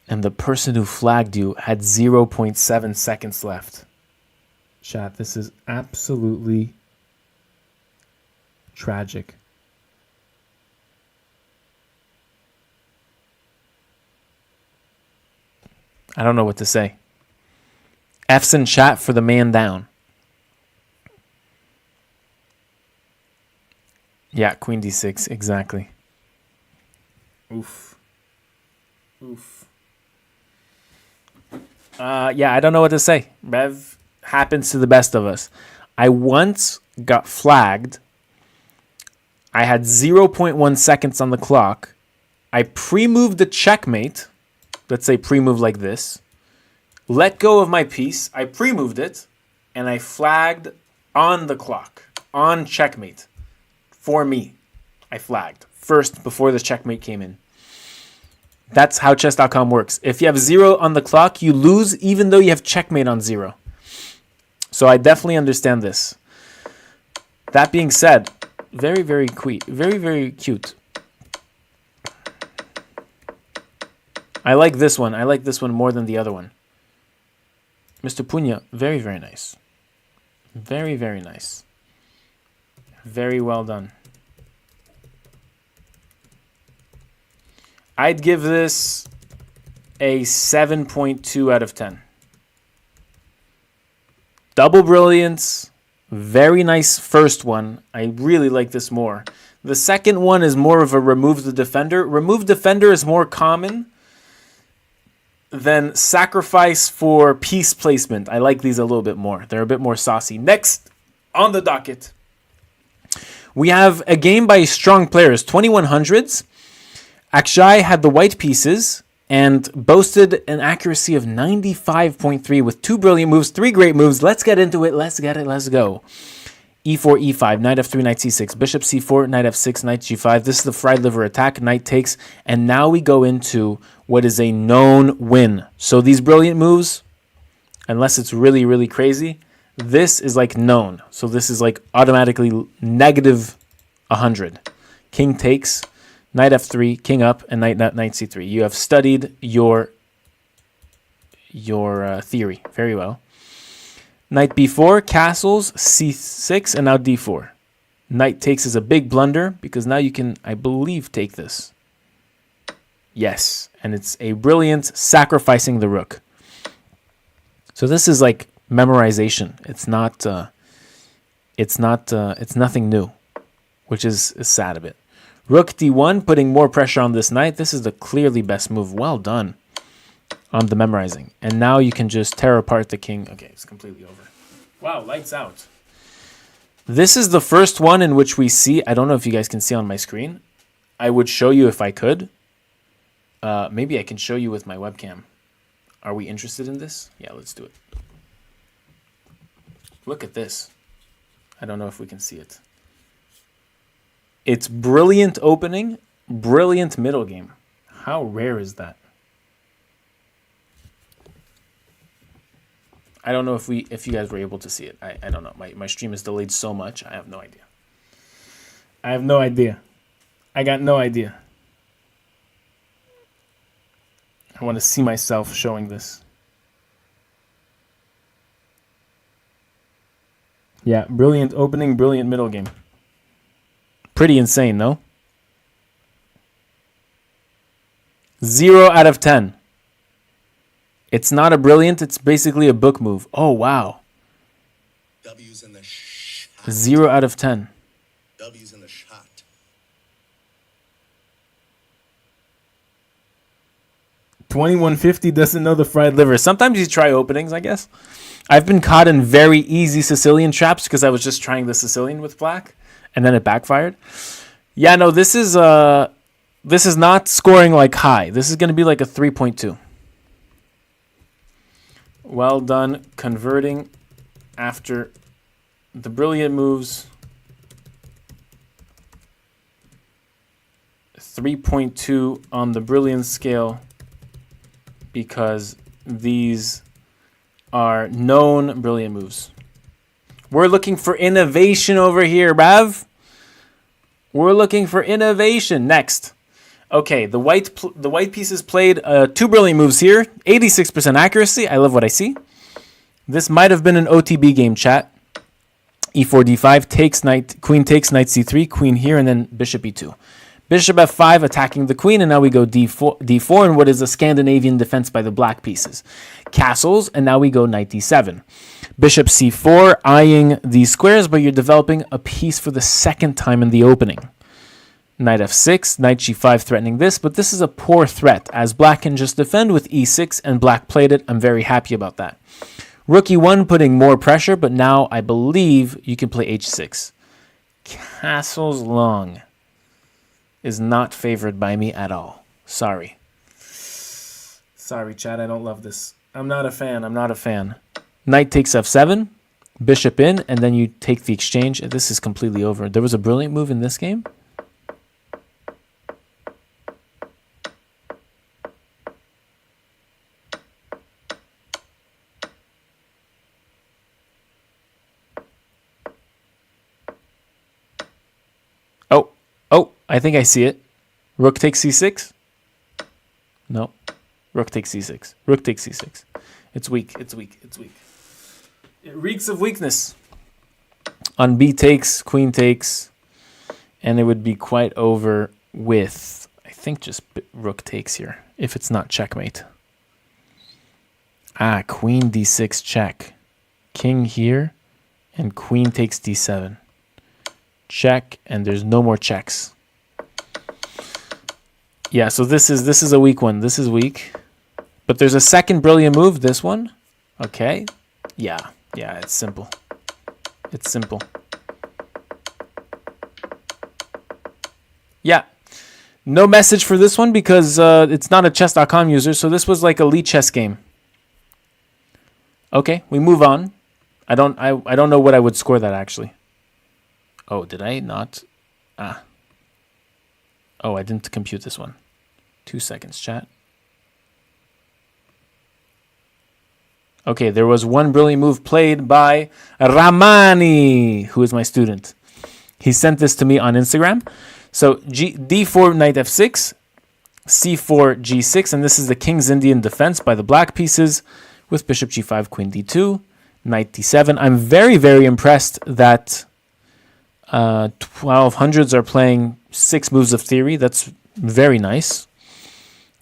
And the person who flagged you had 0.7 seconds left. Chat, this is absolutely tragic. I don't know what to say. F's in chat for the man down. Yeah, Queen D6, exactly. Oof. Yeah, I don't know what to say. Rev happens to the best of us. I once got flagged. I had 0.1 seconds on the clock. I pre-moved the checkmate. Let's say pre-move like this. Let go of my piece. I pre-moved it. And I flagged on the clock. On checkmate. For me. I flagged. First, before the checkmate came in. That's how chess.com works. If you have 0 on the clock, you lose even though you have checkmate on 0. So I definitely understand this. That being said, very, very cute. Very, very cute. I like this one. I like this one more than the other one. Mr. Pugna, very, very nice. Very, very nice. Very well done. I'd give this a 7.2 out of 10. Double brilliance. Very nice first one. I really like this more. The second one is more of a remove the defender. Remove defender is more common than sacrifice for piece placement. I like these a little bit more. They're a bit more saucy. Next on the docket, we have a game by strong players, 2100s. Akshay had the white pieces and boasted an accuracy of 95.3 with 2 brilliant moves, 3 great moves. Let's get into it. Let's get it. Let's go. E4, E5, knight F3, knight C6, bishop C4, knight F6, knight G5. This is the fried liver attack. Knight takes. And now we go into what is a known win. So these brilliant moves, unless it's really, really crazy, this is like known. So this is like automatically negative 100. King takes, knight F3, king up, and knight C3. You have studied your theory very well. Knight B4, castles, C6, and now D4. Knight takes is a big blunder because now you can, I believe, take this. Yes, and it's a brilliant sacrificing the rook. So this is like memorization. It's nothing new, which is sad a bit. Rook D1, putting more pressure on this knight. This is the clearly best move. Well done on the memorizing. And now you can just tear apart the king. Okay, it's completely over. Wow, lights out. This is the first one in which we see, I don't know if you guys can see on my screen. I would show you if I could. Maybe I can show you with my webcam. Are we interested in this? Yeah, let's do it. Look at this. I don't know if we can see it. It's brilliant opening, brilliant middle game. How rare is that? I don't know if you guys were able to see it. I don't know. My stream is delayed so much. I have no idea. I have no idea. I got no idea. I want to see myself showing this. Yeah, brilliant opening, brilliant middle game. Pretty insane, no? 0 out of 10. It's not a brilliant, it's basically a book move. Oh, wow. W's in the shot. 0 out of 10. W's in the shot. $21.50 doesn't know the fried liver. Sometimes you try openings, I guess. I've been caught in very easy Sicilian traps because I was just trying the Sicilian with black, and then it backfired. Yeah, no, this is not scoring like high. This is going to be like a 3.2. Well done converting after the brilliant moves. 3.2 on the brilliance scale because these are known brilliant moves. We're looking for innovation over here, Brav. We're looking for innovation. Next. Okay, the white pieces played 2 brilliant moves here. 86% accuracy. I love what I see. This might have been an OTB game, chat. E4, D5, takes knight, queen takes, knight C3, queen here, and then bishop E2. Bishop F5 attacking the queen, and now we go D4 in what is a Scandinavian defense by the black pieces. Castles, and now we go knight D7. Bishop C4, eyeing these squares, but you're developing a piece for the second time in the opening. Knight F6, knight G5 threatening this, but this is a poor threat, as black can just defend with E6, and black played it. I'm very happy about that. Rook E1 putting more pressure, but now I believe you can play H6. Castles long is not favored by me at all. Sorry. Sorry, Chad, I don't love this. I'm not a fan. Knight takes F7, bishop in, and then you take the exchange. This is completely over. There was a brilliant move in this game. Oh, I think I see it. Rook takes C6. No. Rook takes c6. Rook takes c6. It's weak. It's weak. It's weak. It reeks of weakness. On b takes, queen takes, and it would be quite over with, I think, just rook takes here, if it's not checkmate. Ah, queen d6 check. King here, and queen takes d7. Check, and there's no more checks. Yeah, so this is a weak one. This is weak. But there's a second brilliant move, this one. Okay. Yeah, it's simple. It's simple. Yeah. No message for this one because it's not a chess.com user, so this was like a Lee chess game. Okay, we move on. I don't know what I would score that actually. Oh, did I not? Ah. Oh, I didn't compute this one. 2 seconds, chat. Okay, there was one brilliant move played by Ramani, who is my student. He sent this to me on Instagram. So d4, knight f6, c4, g6, and this is the King's Indian defense by the black pieces with bishop g5, queen d2, knight d7. I'm very, very impressed that 1200s are playing 6 moves of theory. That's very nice.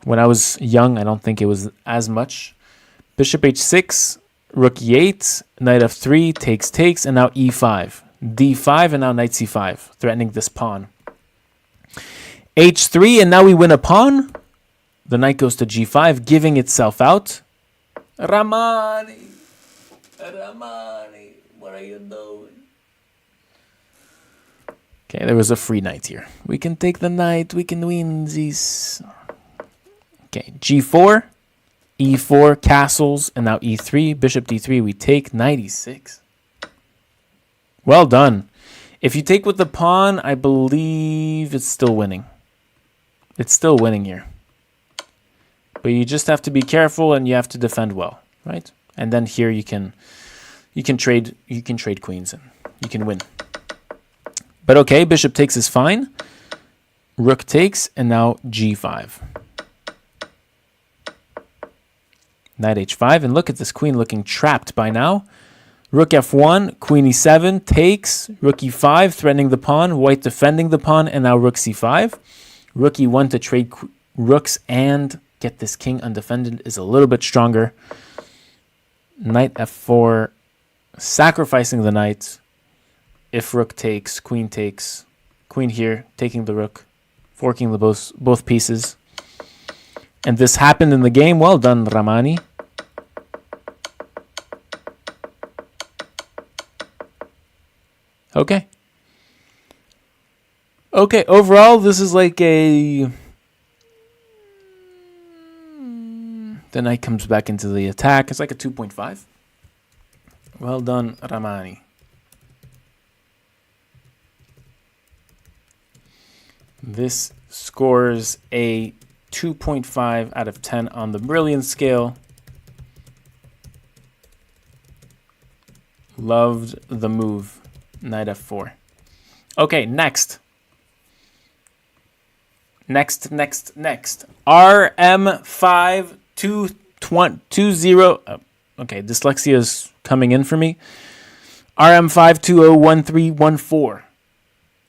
When I was young, I don't think it was as much. Bishop h6, rook e8, knight f3, takes, and now e5. d5, and now knight c5, threatening this pawn. h3, and now we win a pawn. The knight goes to g5, giving itself out. Ramani, what are you doing? Okay, there was a free knight here. We can take the knight, we can win this. Okay, g4. e4, castles, and now e3, bishop d3, we take, knight e6. Well done. If you take with the pawn, I believe it's still winning. It's still winning here. But you just have to be careful and you have to defend well, right? And then here you can trade queens and you can win. But okay, bishop takes is fine. Rook takes, and now g5. Knight h5, and look at this queen looking trapped by now. Rook f1, queen e7, takes, rook e5, threatening the pawn, white defending the pawn, and now rook c5. Rook e1 to trade rooks and get this king undefended is a little bit stronger. Knight f4, sacrificing the knight. If rook takes, queen here, taking the rook, forking the both pieces. And this happened in the game. Well done, Ramani. Okay. Okay, overall, this is like a... The knight comes back into the attack. It's like a 2.5. Well done, Ramani. This scores a 2.5 out of 10 on the brilliance scale. Loved the move. Knight f4. Okay, next. Next. RM5220. Okay, dyslexia is coming in for me. RM5201314.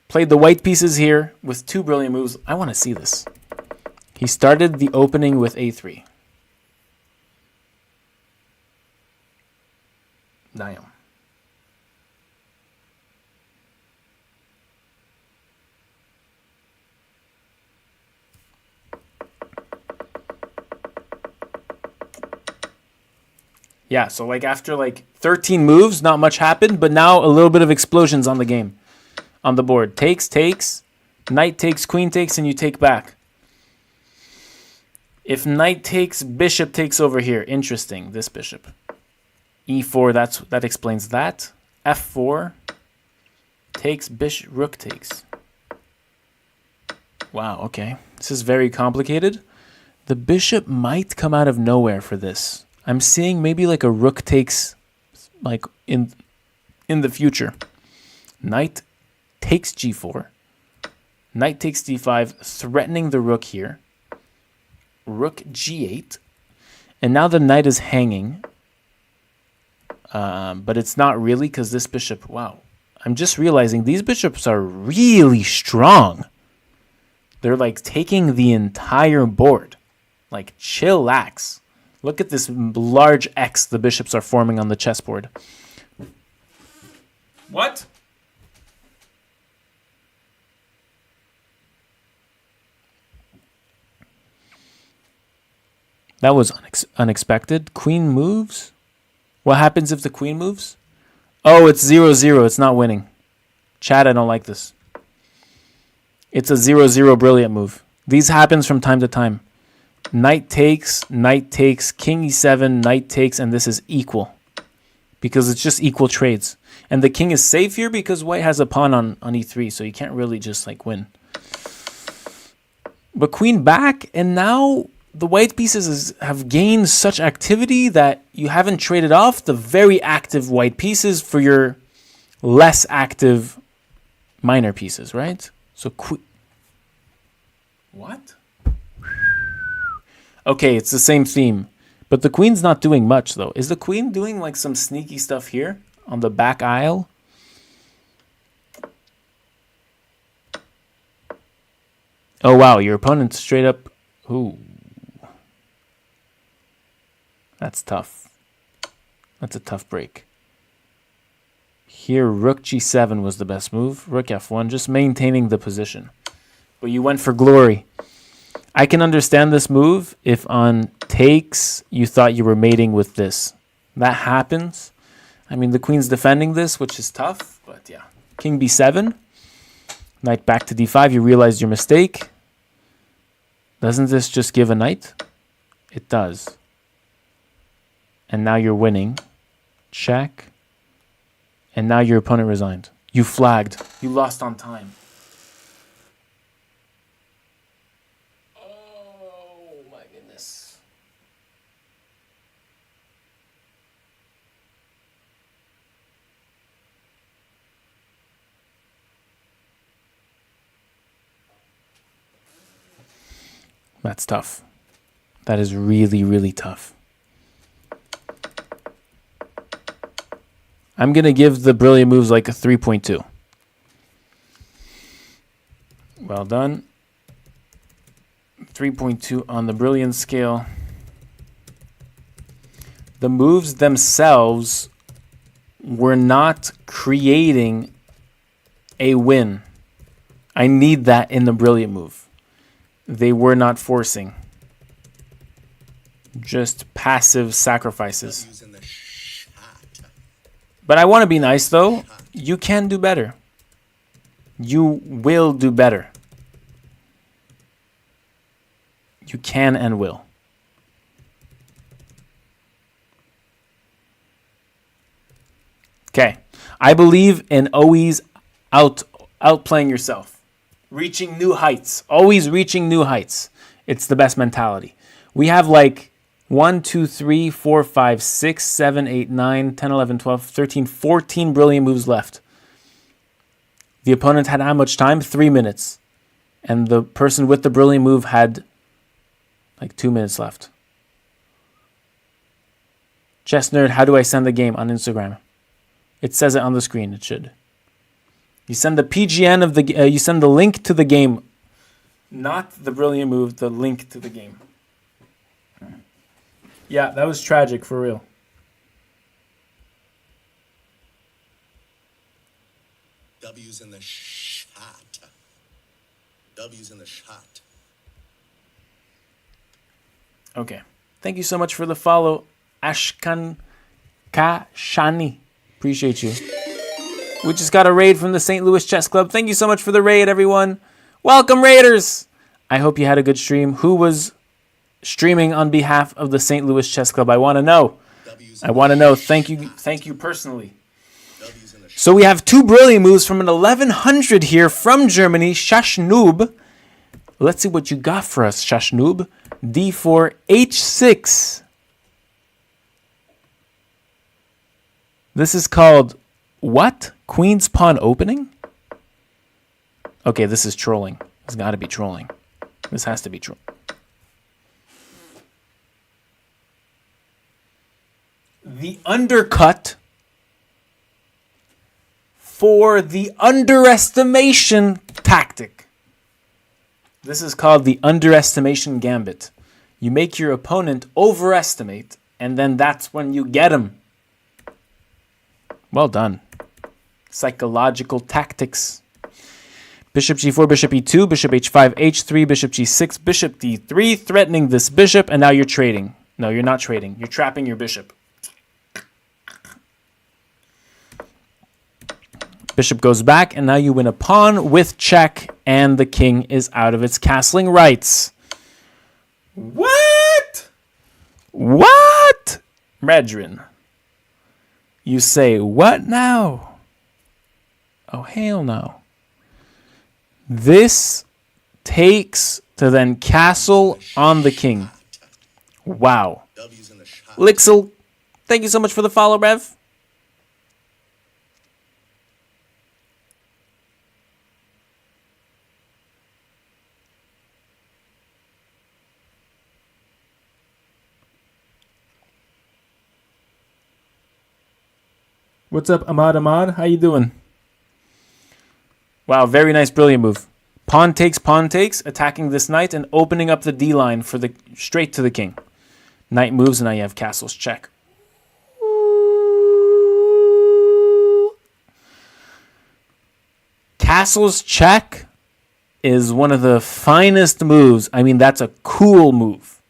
Played the white pieces here with 2 brilliant moves. I want to see this. He started the opening with a3. Damn. Yeah, so like after like 13 moves, not much happened, but now a little bit of explosions on the game. On the board. Takes, knight takes, queen takes, and you take back. If knight takes, bishop takes over here. Interesting, this bishop. E4, that explains that. F4 takes, bishop, rook takes. Wow, okay. This is very complicated. The bishop might come out of nowhere for this. I'm seeing maybe like a rook takes like in the future. Knight takes g4. Knight takes d5, threatening the rook here. Rook g8. And now the knight is hanging. But it's not really because this bishop, wow. I'm just realizing these bishops are really strong. They're like taking the entire board. Like chillax. Look at this large X the bishops are forming on the chessboard. What? That was unexpected. Queen moves. What happens if the queen moves? Oh, it's 0-0. It's not winning. Chat, I don't like this. It's a 0-0 brilliant move. These happens from time to time. Knight takes, king e7, knight takes, and this is equal. Because it's just equal trades. And the king is safe here because white has a pawn on e3, so you can't really just like win. But queen back, and now the white pieces have gained such activity that you haven't traded off the very active white pieces for your less active minor pieces, right? So What? Okay, it's the same theme. But the queen's not doing much, though. Is the queen doing like some sneaky stuff here on the back aisle? Oh, wow. Your opponent straight up... Ooh. That's tough. That's a tough break. Here, rook g7 was the best move. Rook f1, just maintaining the position. But you went for glory. I can understand this move if on takes you thought you were mating with this. That happens. I mean, the queen's defending this, which is tough. But yeah. King b7. Knight back to d5. You realized your mistake. Doesn't this just give a knight? It does. And now you're winning. Check. And now your opponent resigned. You flagged. You lost on time. Oh my goodness. That's tough. That is really, really tough. I'm going to give the brilliant moves like a 3.2. Well done. 3.2 on the brilliant scale. The moves themselves were not creating a win. I need that in the brilliant move. They were not forcing. Just passive sacrifices. But I want to be nice, though. You can do better. You will do better. You can and will. Okay. I believe in always outplaying yourself. Reaching new heights. Always reaching new heights. It's the best mentality. We have like 1, 2, 3, 4, 5, 6, 7, 8, 9, 10, 11, 12, 13, 14 brilliant moves left. The opponent had how much time? 3 minutes. And the person with the brilliant move had like 2 minutes left. Chess Nerd, how do I send the game on Instagram? It says it on the screen. It should. You send the PGN of the... you send the link to the game. Not the brilliant move, the link to the game. Yeah, that was tragic, for real. W's in the shot. W's in the shot. Okay. Thank you so much for the follow, Ashkan Kashani. Appreciate you. We just got a raid from the St. Louis Chess Club. Thank you so much for the raid, everyone. Welcome, Raiders. I hope you had a good stream. Who was streaming on behalf of the St. Louis Chess Club? I want to know. I want to know. Thank you personally. So we have 2 brilliant moves from an 1100 here from Germany, Shashnoob. Let's see what you got for us, Shashnoob. D4, H6. This is called what? Queen's pawn opening? Okay, this is trolling. It's got to be trolling. This has to be trolling. the undercut for the underestimation tactic. This is called the underestimation gambit. You make your opponent overestimate, and then that's when you get him. Well done. Psychological tactics. Bishop g4, bishop e2, bishop h5, h3, bishop g6, bishop d3, threatening this bishop, and now you're trading. No, you're not trading. You're trapping your bishop. Bishop goes back, and now you win a pawn with check, and the king is out of its castling rights. What? What? Brethren. You say, what now? Oh, hell no. This takes to then castle on the king. Wow. Lixel, thank you so much for the follow, Rev. What's up, Ahmad? How you doing? Wow, very nice, brilliant move. Pawn takes, attacking this knight and opening up the D line for the straight to the king. Knight moves, and now you have castles check. Castles check is one of the finest moves. I mean, that's a cool move.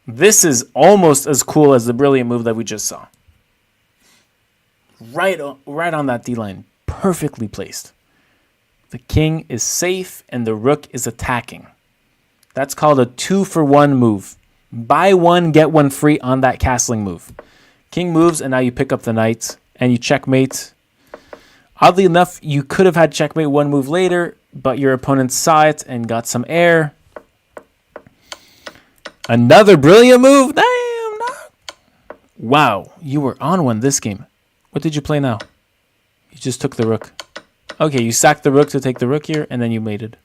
This is almost as cool as the brilliant move that we just saw. Right on that D line, perfectly placed. The king is safe and the rook is attacking. That's called a 2-for-1 move. Buy one, get one free on that castling move. King moves, and now you pick up the knight and you checkmate. Oddly enough, you could have had checkmate one move later, but your opponent saw it and got some air. Another brilliant move. Damn, no. Wow, you were on one this game. What did you play now? You just took the rook. Okay, you sacked the rook to take the rook here, and then you mated.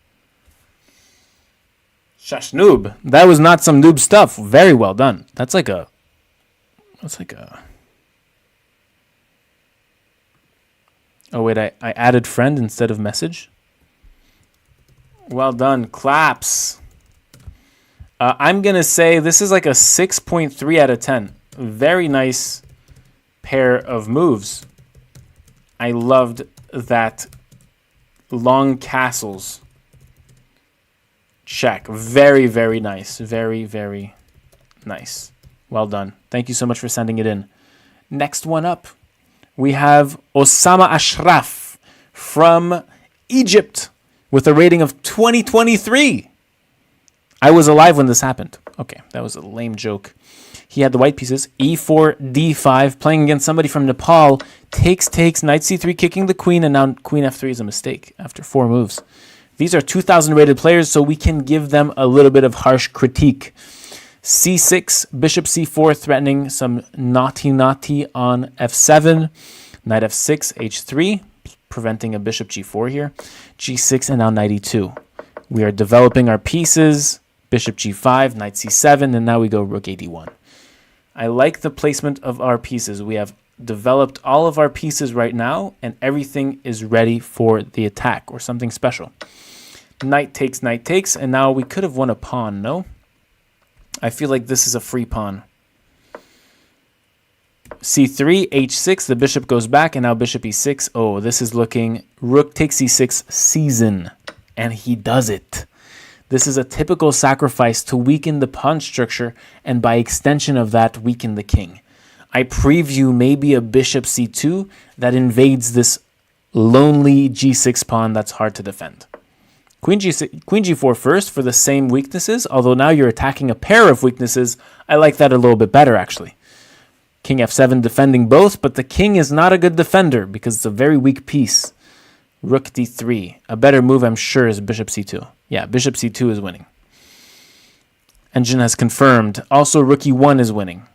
Shush, noob. That was not some noob stuff. Very well done. That's like a... Oh, wait, I added friend instead of message. Well done. Claps. I'm going to say this is like a 6.3 out of 10. Very nice pair of moves. I loved that long castles check. Very, very nice. Very, very nice. Well done. Thank you so much for sending it in. Next one up, we have Osama Ashraf from Egypt with a rating of 2023. I was alive when this happened. Okay, that was a lame joke. He had the white pieces, e4, d5, playing against somebody from Nepal. Takes, knight c3, kicking the queen, and now queen f3 is a mistake after 4 moves. These are 2,000 rated players, so we can give them a little bit of harsh critique. c6, bishop c4, threatening some naughty on f7. Knight f6, h3, preventing a bishop g4 here. g6, and now knight e2. We are developing our pieces. Bishop g5, knight c7, and now we go rook a1. I like the placement of our pieces. We have developed all of our pieces right now, and everything is ready for the attack or something special. Knight takes, and now we could have won a pawn, no? I feel like this is a free pawn. c3, h6, the bishop goes back, and now bishop e6. Oh, this is looking rook takes e6 season, and he does it. This is a typical sacrifice to weaken the pawn structure and by extension of that, weaken the king. I preview maybe a bishop c2 that invades this lonely g6 pawn that's hard to defend. Queen g4 first for the same weaknesses, although now you're attacking a pair of weaknesses. I like that a little bit better, actually. King f7 defending both, but the king is not a good defender because it's a very weak piece. Rook d3. A better move, I'm sure, is bishop c2. Yeah, bishop c2 is winning. Engine has confirmed. Also, rook e1 is winning.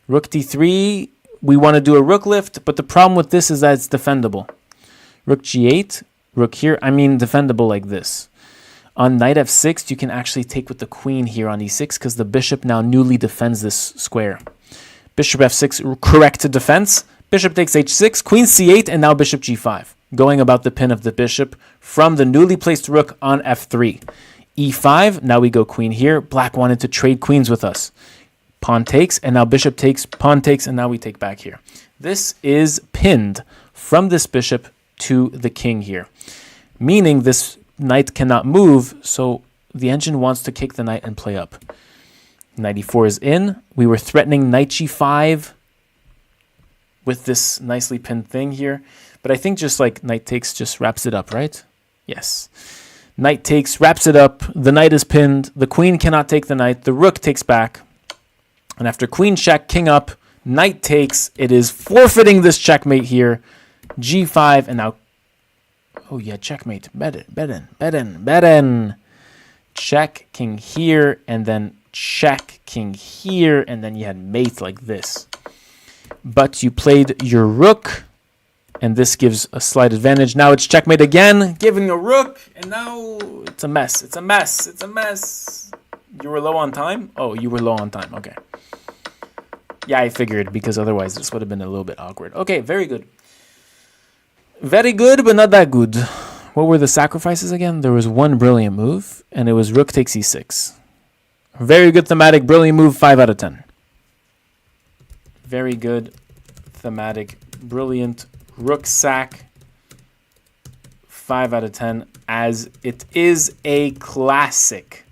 Rook d3, we want to do a rook lift, but the problem with this is that it's defendable. Rook g8, rook here, defendable like this. On knight f6, you can actually take with the queen here on e6 because the bishop now newly defends this square. Bishop f6, correct defense. Bishop takes h6, queen c8, and now bishop g5. Going about the pin of the bishop from the newly placed rook on f3. e5, now we go queen here. Black wanted to trade queens with us. Pawn takes, and now bishop takes, pawn takes, and now we take back here. This is pinned from this bishop to the king here, meaning this knight cannot move, so the engine wants to kick the knight and play up. Knight e4 is in. We were threatening knight g5 with this nicely pinned thing here, but I think just like knight takes just wraps it up, right? Yes. Knight takes, wraps it up, the knight is pinned, the queen cannot take the knight, the rook takes back, and after queen check, king up, knight takes, it is forfeiting this checkmate here, g5, and now, oh yeah, checkmate, Beden. Check, king here, and then check, king here, and then you had mate like this. But you played your rook, and this gives a slight advantage. Now it's checkmate again, giving a rook, and now it's a mess. It's a mess. It's a mess. You were low on time? Oh, you were low on time. Okay. Yeah, I figured, because otherwise this would have been a little bit awkward. Okay, very good. Very good, but not that good. What were the sacrifices again? There was one brilliant move, and it was rook takes e6. Very good thematic, brilliant move, 5 out of 10. Very good thematic, brilliant rook sack, 5 out of 10, as it is a classic.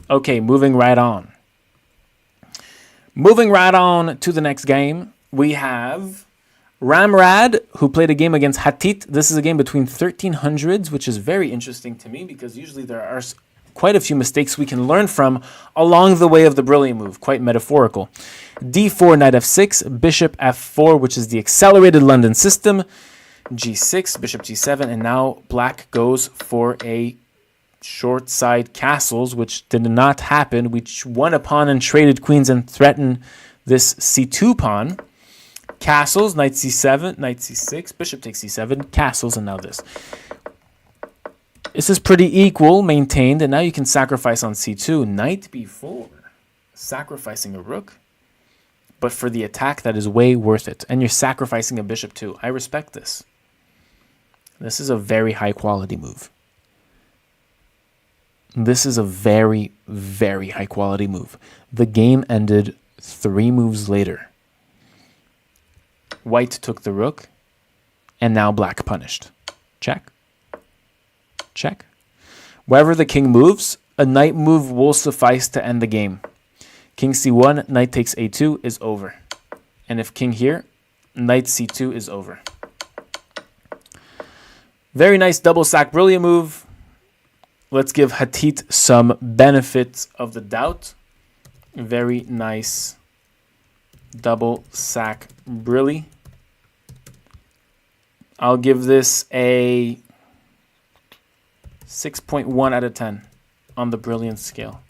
Okay, moving right on. Moving right on to the next game, we have Ramrad, who played a game against Hatit. This is a game between 1300s, which is very interesting to me because usually there are quite a few mistakes we can learn from along the way of the brilliant move, quite metaphorical. d4, knight f6, bishop f4, which is the accelerated London system, g6, bishop g7, and now black goes for a short side castles, which did not happen. We won a pawn and traded queens and threatened this c2 pawn. Castles, knight c7, knight c6, bishop takes c7, castles, and now this. This is pretty equal, maintained, and now you can sacrifice on c2. Knight b4, sacrificing a rook, but for the attack, that is way worth it. And you're sacrificing a bishop too. I respect this. This is a very high quality move. This is a very, very high quality move. The game ended 3 moves later. White took the rook, and now black punished. Check. Check. Wherever the king moves, a knight move will suffice to end the game. King c1, knight takes a2 is over. And if king here, knight c2 is over. Very nice double sack, brilliant move. Let's give Hatit some benefits of the doubt. Very nice double sack, brilliant. I'll give this a 6.1 out of 10 on the brilliant scale.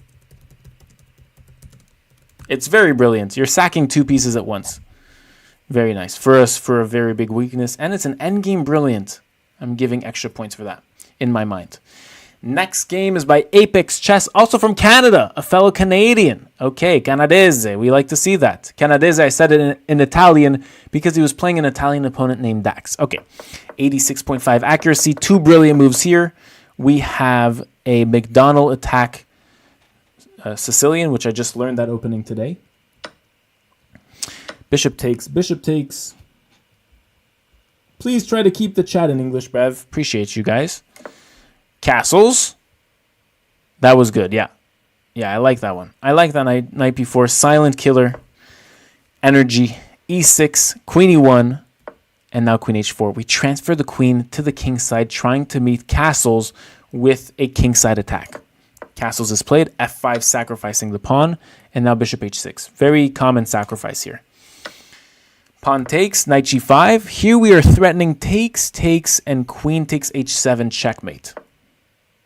It's very brilliant. You're sacking 2 pieces at once. Very nice. For us, for a very big weakness. And it's an endgame brilliant. I'm giving extra points for that in my mind. Next game is by Apex Chess, also from Canada, a fellow Canadian. Okay, Canadese, we like to see that. Canadese, I said it in Italian because he was playing an Italian opponent named Dax. Okay, 86.5 accuracy, 2 brilliant moves here. We have a McDonald attack Sicilian, which I just learned that opening today. Bishop takes, bishop takes. Please try to keep the chat in English, Bev. Appreciate you guys. Castles. That was good, yeah. Yeah, I like that one. I like that knight b4. Silent killer. Energy. e6. Queen e1. And now queen h4. We transfer the queen to the king side, trying to meet castles with a king side attack. Castles is played. f5, sacrificing the pawn. And now bishop h6. Very common sacrifice here. Pawn takes, knight g5. Here we are threatening takes, takes, and queen takes h7 checkmate.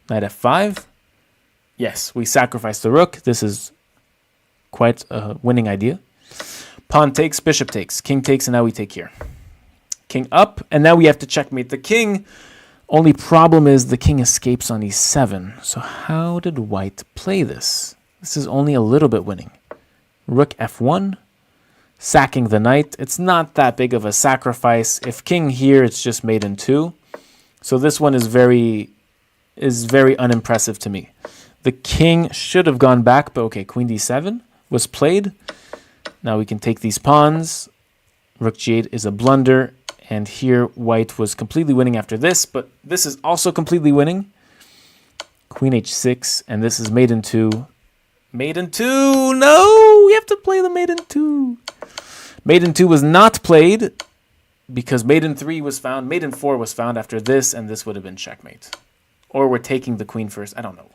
Knight f5. Yes, we sacrifice the rook. This is quite a winning idea. Pawn takes, bishop takes, king takes, and now we take here. King up, and now we have to checkmate the king. Only problem is the king escapes on e7. So how did white play this? This is only a little bit winning. Rook f1. sacking the knight. It's not that big of a sacrifice. If king here, it's just mate in 2. So this one is very unimpressive to me. The king should have gone back, but okay, queen d7 was played. Now we can take these pawns. Rook g8 is a blunder, and here white was completely winning after this, but this is also completely winning. Queen h6, and this is mate in 2. Mate in 2, no! We have to play the mate in 2. Mate in 2 was not played because mate in 3 was found. Mate in 4 was found after this, and this would have been checkmate. Or we're taking the queen first. I don't know.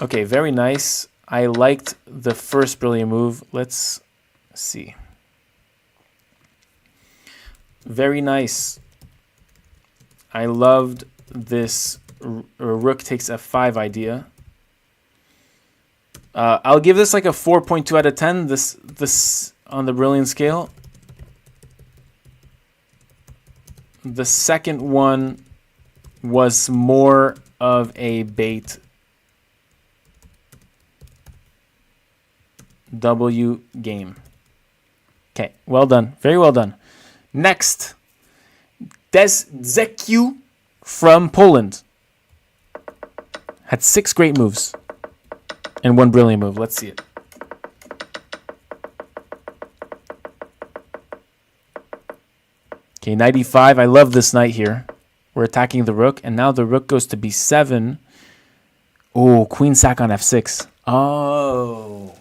Okay, very nice. I liked the first brilliant move. Let's see. Very nice. I loved this rook takes f5 idea. I'll give this like a 4.2 out of 10. This on the brilliant scale. The second one was more of a bait. W game. Okay, well done. Very well done. Next, Zekiu from Poland. Had 6 great moves and 1 brilliant move. Let's see it. Okay, knight e5. I love this knight here. We're attacking the rook, and now the rook goes to b7. Oh, queen sack on f6. Oh.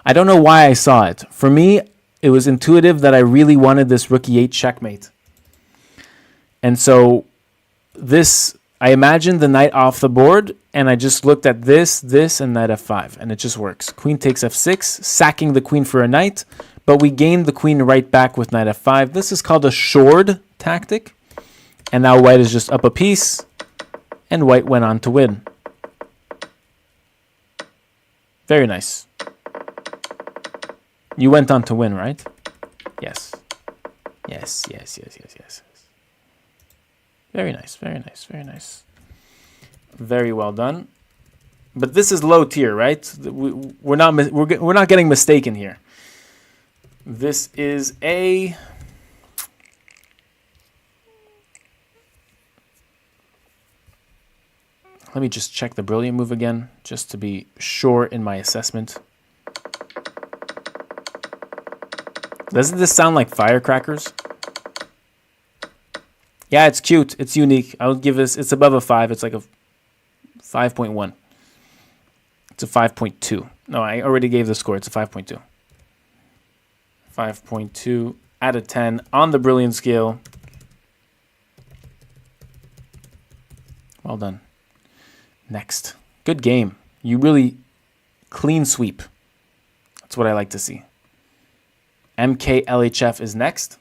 I don't know why I saw it. For me, it was intuitive that I really wanted this rook e8 checkmate. And so this, I imagined the knight off the board, and I just looked at this, and knight f5, and it just works. Queen takes f6, sacking the queen for a knight, but we gained the queen right back with knight f5. This is called a short tactic, and now white is just up a piece, and white went on to win. Very nice. You went on to win, right? Yes. Yes. Very nice, very nice, very nice. Very well done. But this is low tier, right? We're not getting mistaken here. This is a Let me just check the brilliant move again, just to be sure in my assessment. Doesn't this sound like firecrackers? Yeah, it's cute. It's unique. I would give this, it's above a 5. It's like a 5.1. It's a 5.2. No, I already gave the score. It's a 5.2. 5.2 out of 10 on the brilliant scale. Well done. Next. Good game. You really clean sweep. That's what I like to see. MKLHF is next.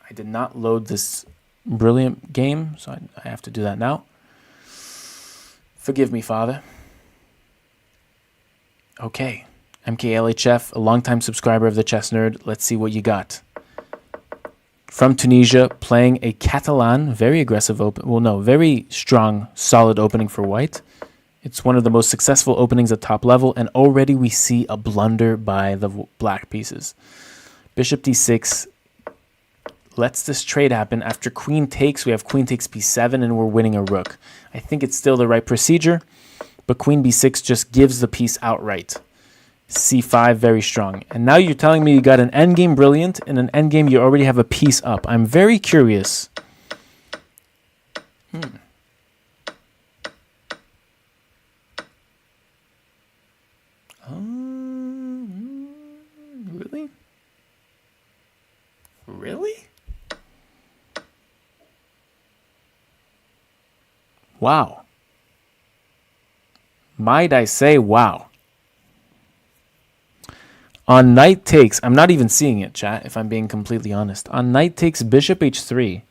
I did not load this brilliant game, so I have to do that now. Forgive me, Father. Okay. MKLHF, a longtime subscriber of the Chess Nerd. Let's see what you got. From Tunisia, playing a Catalan, very aggressive open. Well, no, very strong, solid opening for white. It's one of the most successful openings at top level, and already we see a blunder by the black pieces. Bishop d6 lets this trade happen. After queen takes, we have queen takes b7, and we're winning a rook. I think it's still the right procedure, but queen b6 just gives the piece outright. c5, very strong. And now you're telling me you got an endgame brilliant, and an endgame you already have a piece up. I'm very curious. Really? Really? Wow. Might I say wow. On knight takes, I'm not even seeing it, chat, if I'm being completely honest. On knight takes bishop h3,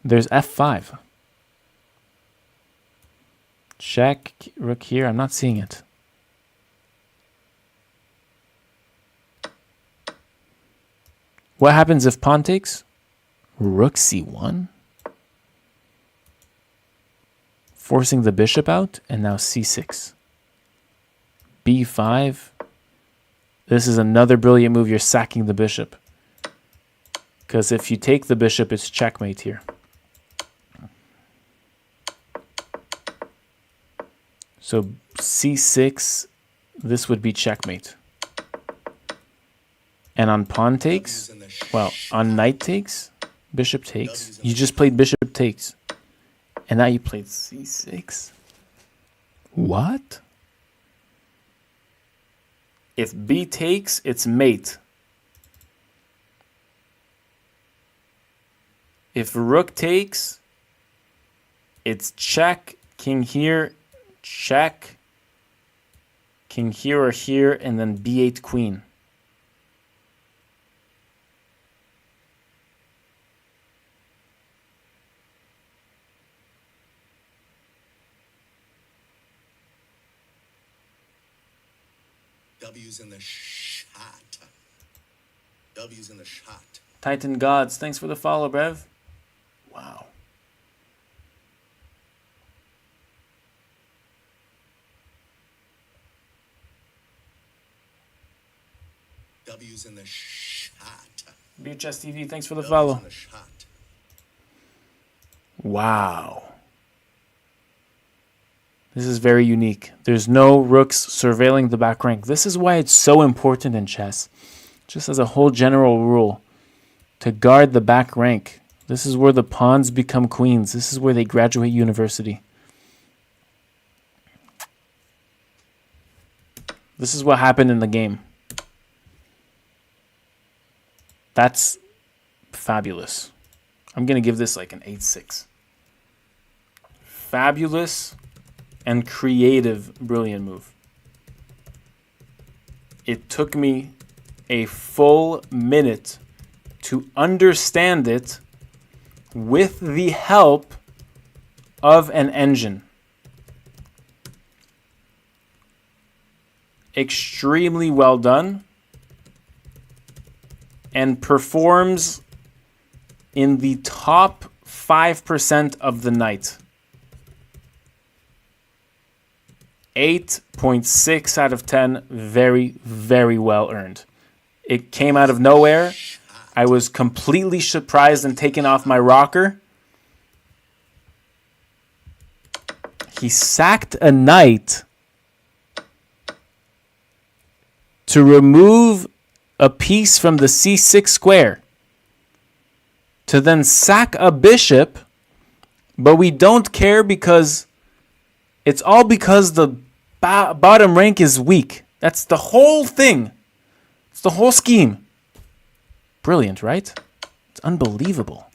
there's f5. Check, rook here, I'm not seeing it. What happens if pawn takes? Rook c1. Forcing the bishop out, and now c6. b5. This is another brilliant move. You're sacking the bishop. Because if you take the bishop, it's checkmate here. So c6, this would be checkmate. And on pawn takes, well, on knight takes, bishop takes. You just played bishop takes. And now you played c6. What? If b takes, it's mate. If rook takes, it's check, king here, check, king here or here, and then b8 queen. W's in the shot. W's in the shot. Titan Gods, thanks for the follow, Brev. Wow. W's in the shot. BHS TV, thanks for the W's follow. in the shot. Wow. This is very unique. There's no rooks surveilling the back rank. This is why it's so important in chess. Just as a whole general rule, to guard the back rank. This is where the pawns become queens. This is where they graduate university. This is what happened in the game. That's fabulous. I'm going to give this like an 8-6. Fabulous and creative, brilliant move. It took me a full minute to understand it with the help of an engine. Extremely well done and performs in the top 5% of the night. 8.6 out of 10. Very, very well earned. It came out of nowhere. I was completely surprised and taken off my rocker. He sacked a knight to remove a piece from the c6 square, to then sack a bishop, but we don't care because it's all because the bottom rank is weak. That's the whole thing. It's the whole scheme. Brilliant, right? It's unbelievable.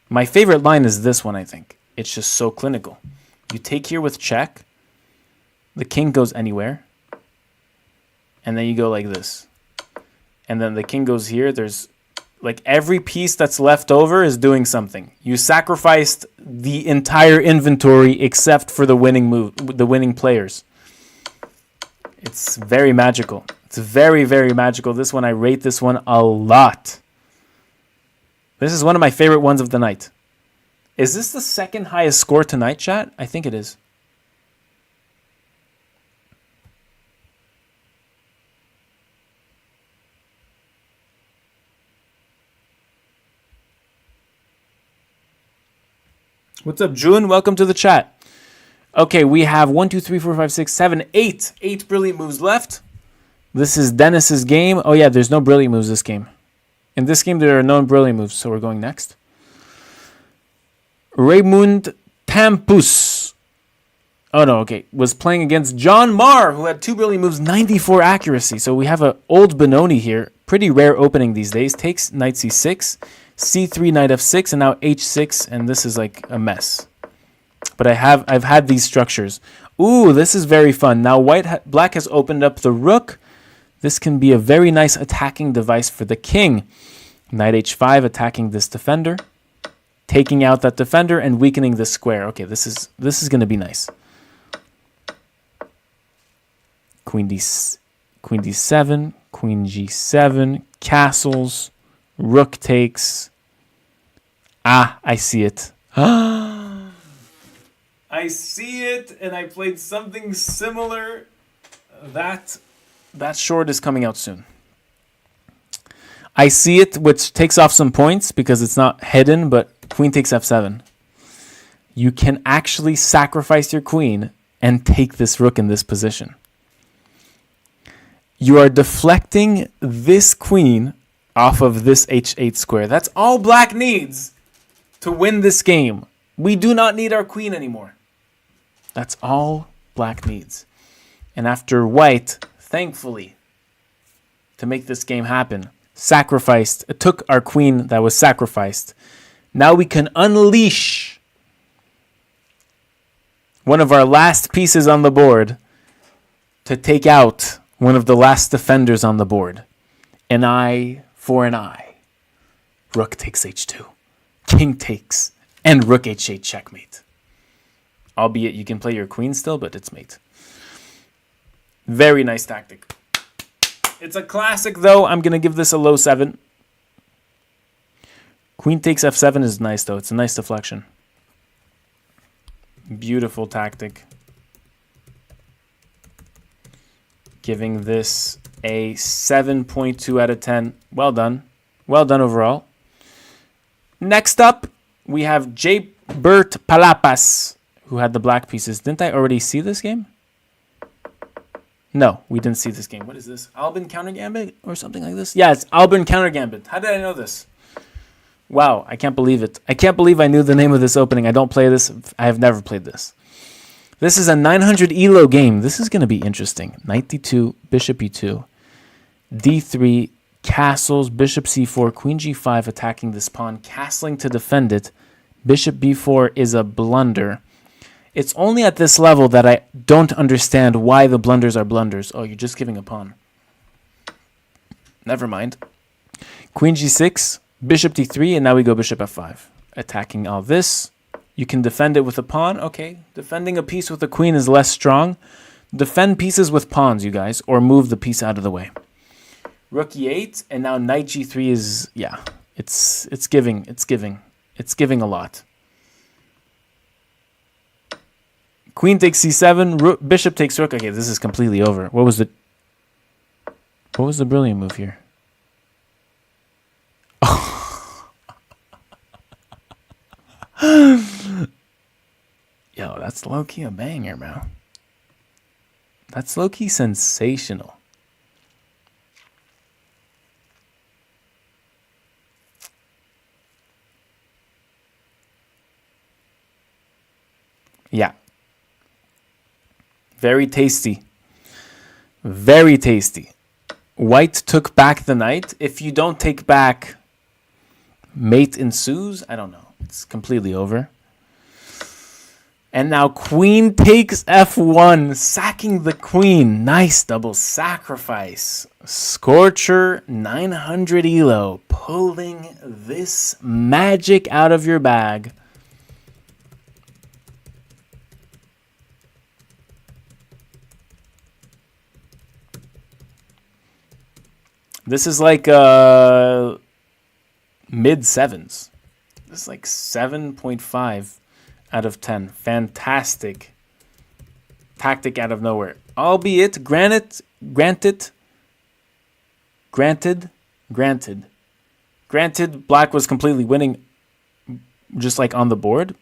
My favorite line is this one, I think. It's just so clinical. You take here with check. The king goes anywhere. And then you go like this. And then the king goes here. There's like every piece that's left over is doing something. You sacrificed the entire inventory except for the winning move, the winning players. It's very magical. It's very, very magical. This one, I rate this one a lot. This is one of my favorite ones of the night. Is this the second highest score tonight, chat? I think it is. What's up, June? Welcome to the chat. Okay, we have 1, 2, 3, 4, 5, 6, 7, 8. 8 brilliant moves left. This is Dennis's game. Oh, yeah, there's no brilliant moves this game. In this game, there are no brilliant moves, so we're going next. Raymond Tampus. Oh, no, okay. Was playing against John Marr, who had 2 brilliant moves, 94 accuracy. So we have an old Benoni here. Pretty rare opening these days. Takes knight c6, c3, knight f6, and now h6, and this is like a mess. But I've had these structures. Ooh, this is very fun. Now black has opened up the rook. This can be a very nice attacking device for the king. Knight h5 attacking this defender, taking out that defender and weakening this square. Okay, this is going to be nice. Queen d7, queen g7, castles, rook takes. Ah, I see it. I see it, and I played something similar. that short is coming out soon. I see it, which takes off some points because it's not hidden, but queen takes f7. You can actually sacrifice your queen and take this rook in this position. You are deflecting this queen off of this h8 square. That's all black needs to win this game. We do not need our queen anymore. That's all black needs. And after white, thankfully, to make this game happen, took our queen that was sacrificed. Now we can unleash one of our last pieces on the board to take out one of the last defenders on the board. An eye for an eye. Rook takes h2. King takes. And rook h8 checkmate. Albeit you can play your queen still, but it's mate. Very nice tactic. It's a classic, though. I'm going to give this a low 7. Queen takes f7 is nice, though. It's a nice deflection. Beautiful tactic. Giving this a 7.2 out of 10. Well done. Well done overall. Next up, we have J. Bert Palapas, who had the black pieces. Didn't I already see this game? No, we didn't see this game. What is this? Albin counter-gambit or something like this? Yeah, it's Albin counter-gambit. How did I know this? Wow, I can't believe it. I can't believe I knew the name of this opening. I don't play this. I have never played this. This is a 900 elo game. This is going to be interesting. Knight d2, bishop e2, d3, castles, bishop c4, queen g5 attacking this pawn, castling to defend it. Bishop b4 is a blunder. It's only at this level that I don't understand why the blunders are blunders. Oh, you're just giving a pawn. Never mind. Queen g6, bishop d3, and now we go bishop f5. Attacking all this. You can defend it with a pawn. Okay, defending a piece with a queen is less strong. Defend pieces with pawns, you guys, or move the piece out of the way. Rook e8, and now knight g3 is, yeah, it's giving a lot. Queen takes c7, bishop takes rook. Okay, this is completely over. What was the brilliant move here? Yo, that's low-key a banger, man. That's low-key sensational. Yeah. Very tasty. Very tasty. White took back the knight. If you don't take back, mate ensues. I don't know. It's completely over. And now queen takes f1, sacking the queen. Nice double sacrifice. Scorcher 900 elo, pulling this magic out of your bag. This is like mid sevens. This is like 7.5 out of 10. Fantastic tactic out of nowhere. Albeit, granted, black was completely winning just like on the board.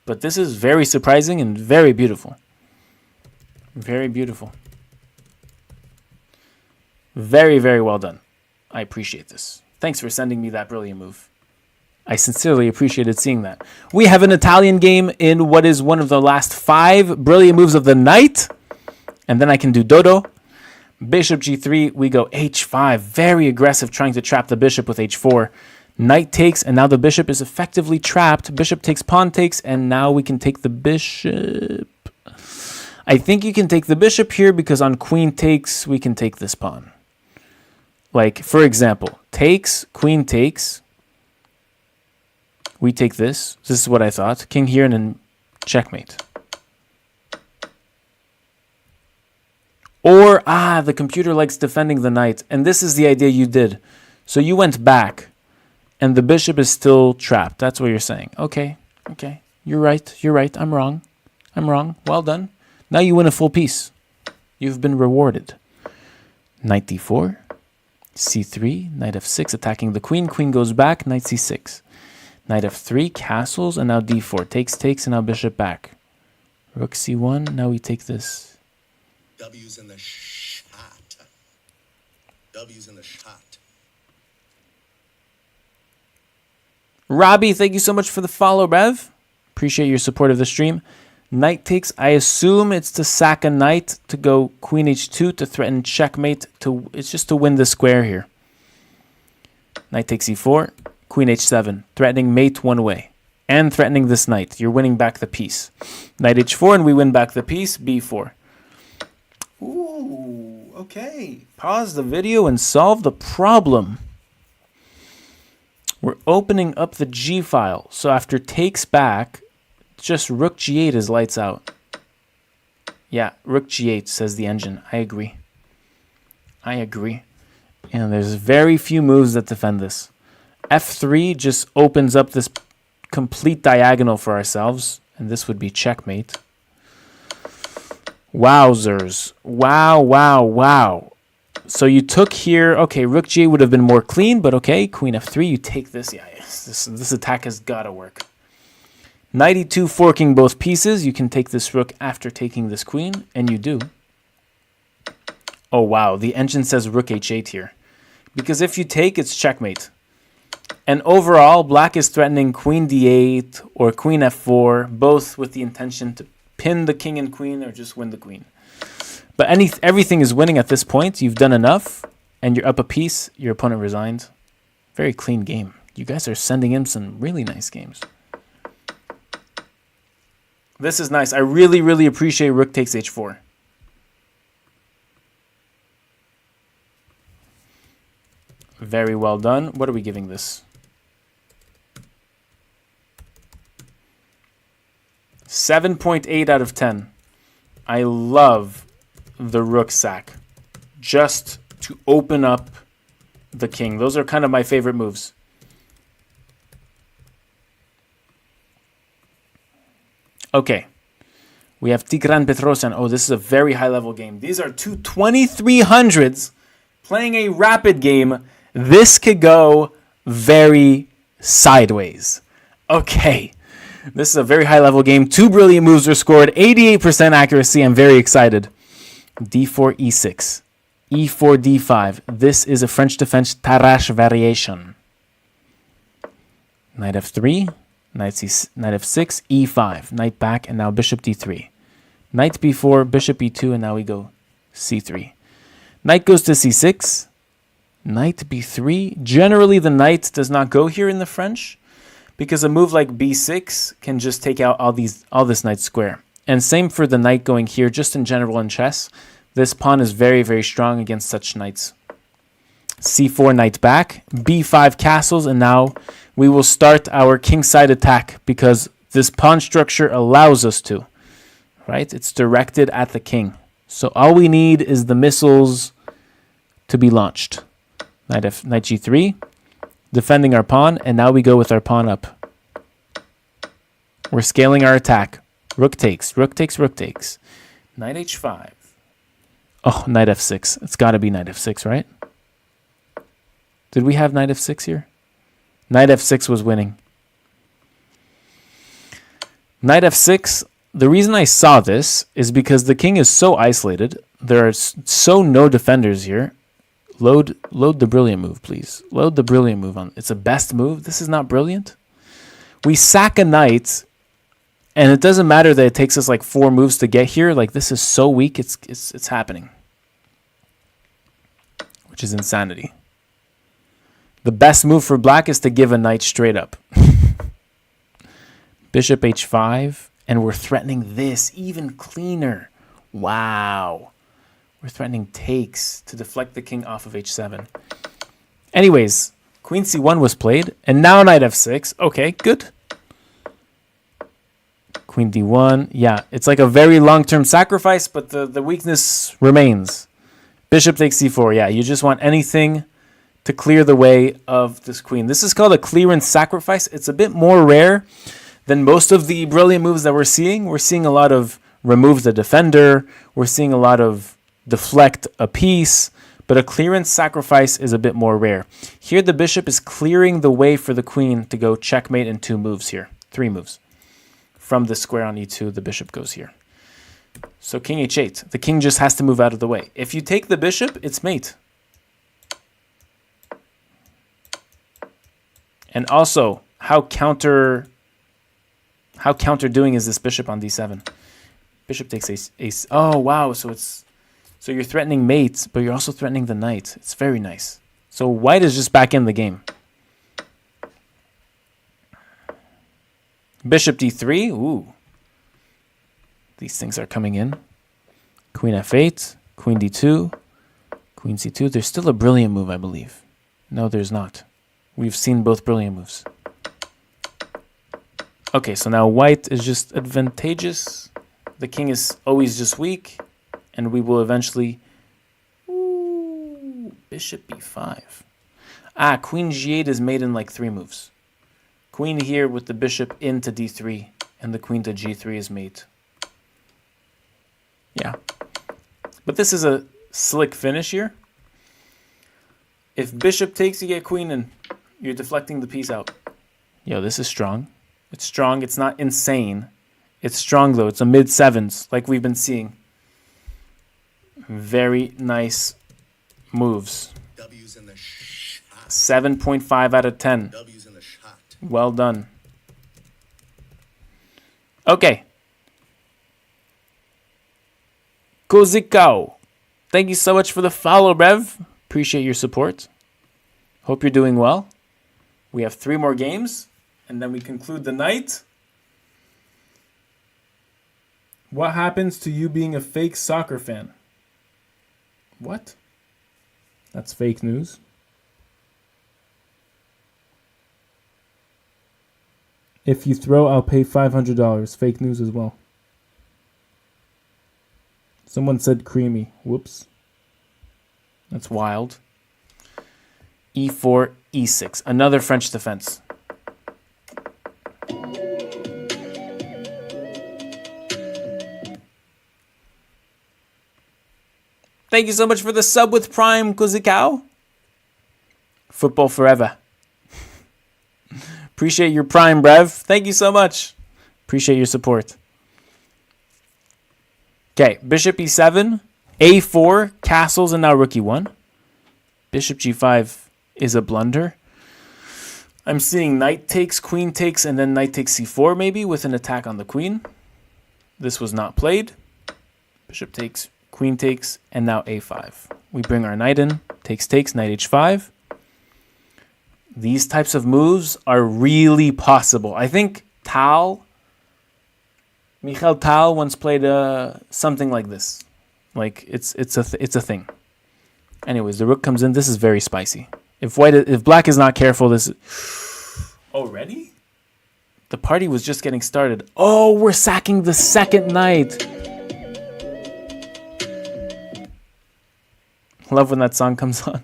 But this is very surprising and very beautiful. Very beautiful. Very, very well done. I appreciate this. Thanks for sending me that brilliant move. I sincerely appreciated seeing that. We have an Italian game in what is one of the last 5 brilliant moves of the night. And then I can do Dodo. Bishop g3, we go h5. Very aggressive, trying to trap the bishop with h4. Knight takes, and now the bishop is effectively trapped. Bishop takes, pawn takes, and now we can take the bishop. I think you can take the bishop here because on queen takes, we can take this pawn. Like, for example, takes, queen takes. We take this. This is what I thought. King here and then checkmate. Or, the computer likes defending the knight. And this is the idea you did. So you went back. And the bishop is still trapped. That's what you're saying. Okay. You're right. I'm wrong. Well done. Now you win a full piece. You've been rewarded. Knight d4, c3, knight f6, attacking the queen. Queen goes back, knight c6. Knight f3, castles, and now d4. Takes, and now bishop back. Rook c1, now we take this. W's in the shot. W's in the shot. Robbie, thank you so much for the follow, Bev. Appreciate your support of the stream. Knight takes, I assume it's to sack a knight to go queen h2 to threaten checkmate. It's just to win the square here. Knight takes e4, queen h7, threatening mate one way. And threatening this knight. You're winning back the piece. Knight h4 and we win back the piece, b4. Ooh, okay. Pause the video and solve the problem. We're opening up the G file. So after takes back, just rook g8 is lights out. Yeah, rook g8 says the engine. I agree. And there's very few moves that defend this. f3 just opens up this complete diagonal for ourselves. And this would be checkmate. Wowzers. Wow. So you took here. Okay, rook g8 would have been more clean, but okay. Queen f3, you take this. Yeah, yes. This attack has got to work. Knight e2 forking both pieces. You can take this rook after taking this queen, and you do. Oh, wow. The engine says rook h8 here. Because if you take, it's checkmate. And overall, black is threatening queen d8 or queen f4, both with the intention to pin the king and queen or just win the queen. But everything is winning at this point. You've done enough, and you're up a piece. Your opponent resigned. Very clean game. You guys are sending in some really nice games. This is nice. I really appreciate rook takes h4. Very well done. What are we giving this? 7.8 out of 10. I love the rook sack. Just to open up the king. Those are kind of my favorite moves. Okay. We have Tigran Petrosyan. Oh, this is a very high-level game. These are two 2300s playing a rapid game. This could go very sideways. Okay. This is a very high-level game. Two brilliant moves were scored. 88% accuracy. I'm very excited. d4, e6. e4, d5. This is a French defense Tarash variation. Knight f3. Knight f6, e5. Knight back, and now bishop d3. Knight b4, bishop e2, and now we go c3. Knight goes to c6. Knight b3. Generally, the knight does not go here in the French, because a move like b6 can just take out all this knight square. And same for the knight going here, just in general in chess. This pawn is very strong against such knights. c4, knight back, b5 castles, and now we will start our kingside attack because this pawn structure allows us to. Right? It's directed at the king. So all we need is the missiles to be launched. Knight g3, defending our pawn, and now we go with our pawn up. We're scaling our attack. Rook takes. Knight h5. Oh, knight f6. It's got to be knight f6, right? Did we have knight f6 here? Knight f6 was winning. Knight f6, the reason I saw this is because the king is so isolated. There are so no defenders here. Load the brilliant move, please. Load the brilliant move on. It's a best move. This is not brilliant. We sack a knight, and it doesn't matter that it takes us like 4 moves to get here. Like, this is so weak. It's happening. Which is insanity. The best move for black is to give a knight straight up. Bishop h5, and we're threatening this even cleaner. Wow. We're threatening takes to deflect the king off of h7. Anyways, queen c1 was played, and now knight f6. Okay, good. Queen d1. Yeah, it's like a very long-term sacrifice, but the weakness remains. Bishop takes c4. Yeah, you just want anything to clear the way of this queen. This is called a clearance sacrifice. It's a bit more rare than most of the brilliant moves that we're seeing. We're seeing a lot of remove the defender. We're seeing a lot of deflect a piece, but a clearance sacrifice is a bit more rare. Here the bishop is clearing the way for the queen to go checkmate in 2 moves here. 3 moves. From the square on e2, the bishop goes here. So king h8. The king just has to move out of the way. If you take the bishop, it's mate. And also, how counter doing is this bishop on d7? Bishop takes ace. Oh, wow. So you're threatening mate, but you're also threatening the knight. It's very nice. So white is just back in the game. Bishop d3. Ooh. These things are coming in. Queen f8. Queen d2. Queen c2. There's still a brilliant move, I believe. No, there's not. We've seen both brilliant moves. Okay, so now white is just advantageous. The king is always just weak. And we will eventually... Ooh, bishop b5. Ah, queen g8 is made in like 3 moves. Queen here with the bishop into d3. And the queen to g3 is mate. Yeah. But this is a slick finish here. If bishop takes, you get queen and you're deflecting the piece out. Yo, this is strong. It's strong. It's not insane. It's strong, though. It's a mid-7s, like we've been seeing. Very nice moves. 7.5 out of 10. Well done. Okay. Kozikao. Thank you so much for the follow, Bev. Appreciate your support. Hope you're doing well. We have 3 more games, and then we conclude the night. What happens to you being a fake soccer fan? What? That's fake news. If you throw, I'll pay $500. Fake news as well. Someone said creamy. Whoops. That's wild. e4, e6. Another French defense. Thank you so much for the sub with Prime, Kuzikao. Football forever. Appreciate your Prime, Brev. Thank you so much. Appreciate your support. Okay, bishop e7, a4, castles, and now rook e1. Bishop g5 is a blunder. I'm seeing knight takes, queen takes, and then knight takes c4 maybe with an attack on the queen. This was not played. Bishop takes, queen takes, and now a5. We bring our knight in, takes, knight h5. These types of moves are really possible. I think Michael Tal once played something like this. Like it's a thing. Anyways, the rook comes in. This is very spicy. If black is not careful, this is... Already? The party was just getting started. Oh, we're sacking the second knight. Love when that song comes on.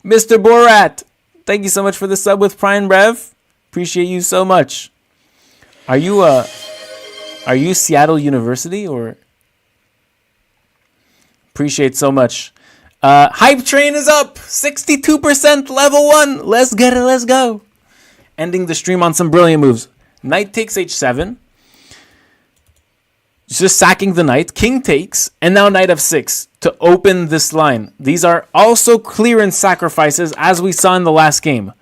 Mr. Borat, thank you so much for the sub with Prime Rev. Appreciate you so much. Are you Seattle University or? Appreciate so much. Hype train is up. 62% level 1. Let's get it. Let's go. Ending the stream on some brilliant moves. Knight takes h7. Just sacking the knight. King takes. And now knight f6 to open this line. These are also clearance sacrifices as we saw in the last game.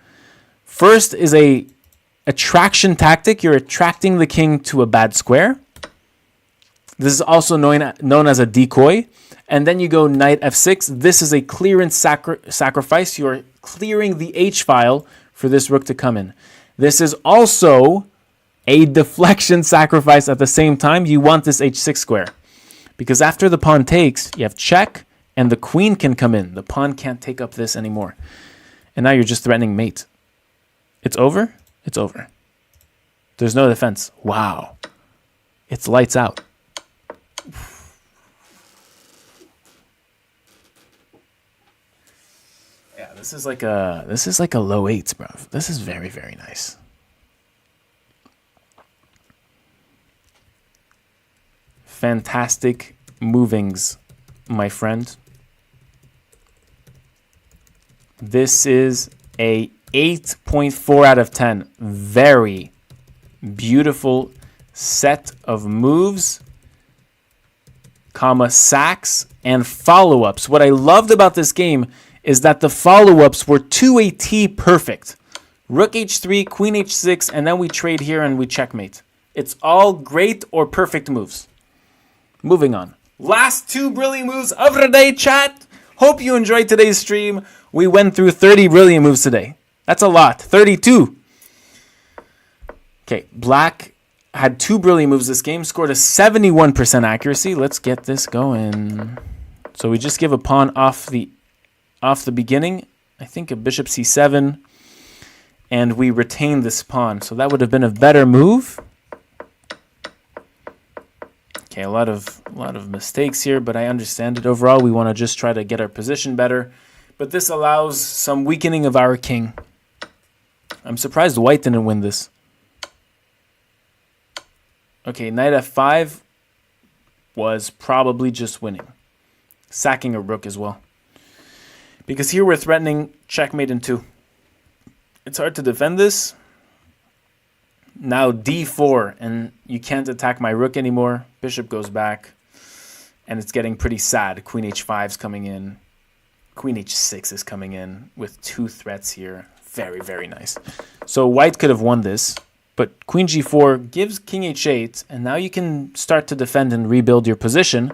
First is a attraction tactic. You're attracting the king to a bad square. This is also known as a decoy. And then you go knight f6. This is a clearance sacrifice. You're clearing the h file for this rook to come in. This is also a deflection sacrifice at the same time. You want this h6 square. Because after the pawn takes, you have check, and the queen can come in. The pawn can't take up this anymore. And now you're just threatening mate. It's over? It's over. There's no defense. Wow. It's lights out. Yeah, this is like a low eights, bro. This is very, very nice. Fantastic movings my friend. This is a 8.4 out of 10. Very beautiful set of moves, sacks, and follow-ups. What I loved about this game is that the follow-ups were to a T perfect. Rook h3, queen h6, and then we trade here and we checkmate. It's all great or perfect moves. Moving on. Last two brilliant moves of the day, chat. Hope you enjoyed today's stream. We went through 30 brilliant moves today. That's a lot. 32. Okay, black had two brilliant moves this game. Scored a 71% accuracy. Let's get this going. So we just give a pawn off the beginning. I think a bishop c7. And we retain this pawn. So that would have been a better move. Okay, a lot of mistakes here, but I understand it. Overall, we want to just try to get our position better. But this allows some weakening of our king. I'm surprised white didn't win this. Okay, knight f5 was probably just winning. Sacking a rook as well. Because here we're threatening checkmate in 2. It's hard to defend this. Now d4, and you can't attack my rook anymore. Bishop goes back, and it's getting pretty sad. Queen h5 is coming in. Queen h6 is coming in with 2 threats here. Very, very nice. So white could have won this, but queen g4 gives king h8, and now you can start to defend and rebuild your position.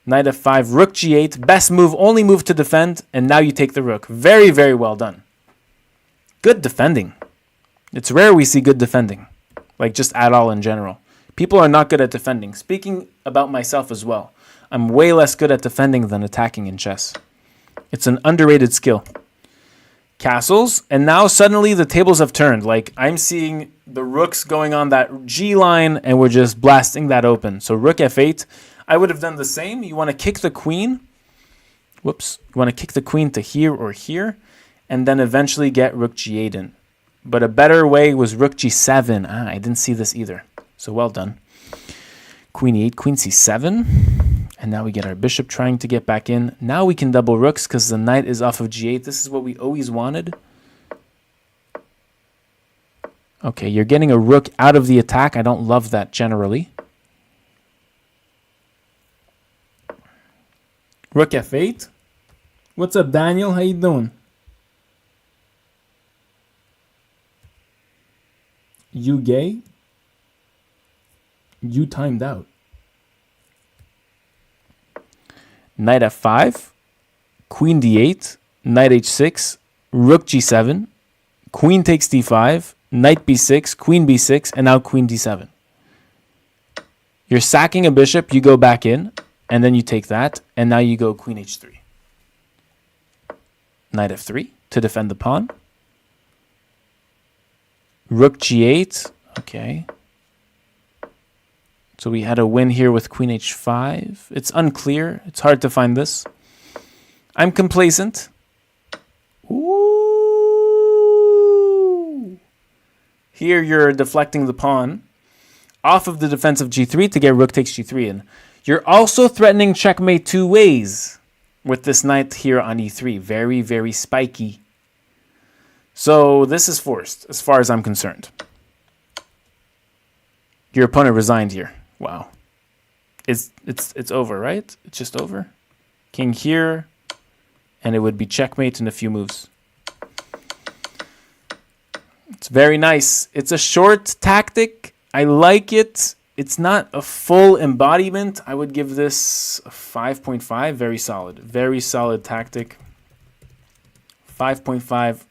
Knight f5, rook g8, best move, only move to defend, and now you take the rook. Very, very well done. Good defending. It's rare we see good defending, like just at all in general. People are not good at defending. Speaking about myself as well, I'm way less good at defending than attacking in chess. It's an underrated skill. Castles, and now suddenly the tables have turned. Like, I'm seeing the rooks going on that G line, and we're just blasting that open. So rook f8, I would have done the same. You want to kick the queen. Whoops. You want to kick the queen to here or here, and then eventually get rook g8 in. But a better way was rook g7. I didn't see this either. So well done. Queen e8, queen c7. And now we get our bishop trying to get back in. Now we can double rooks because the knight is off of g8. This is what we always wanted. Okay, you're getting a rook out of the attack. I don't love that generally. Rook f8. What's up, Daniel? How you doing? You gay? You timed out. Knight f5, queen d8, knight h6, rook g7, queen takes d5, knight b6, queen b6, and now queen d7. You're sacking a bishop, you go back in, and then you take that, and now you go queen h3. Knight f3 to defend the pawn. Rook g8, okay. So we had a win here with queen h5. It's unclear. It's hard to find this. I'm complacent. Ooh. Here you're deflecting the pawn off of the defense of g3 to get rook takes g3 in. You're also threatening checkmate 2 ways with this knight here on e3. Very, very spiky. So this is forced as far as I'm concerned. Your opponent resigned here. Wow. It's over, right? It's just over. King here, and it would be checkmate in a few moves. It's very nice. It's a short tactic. I like it. It's not a full embodiment. I would give this a 5.5. Very solid. Very solid tactic. 5.5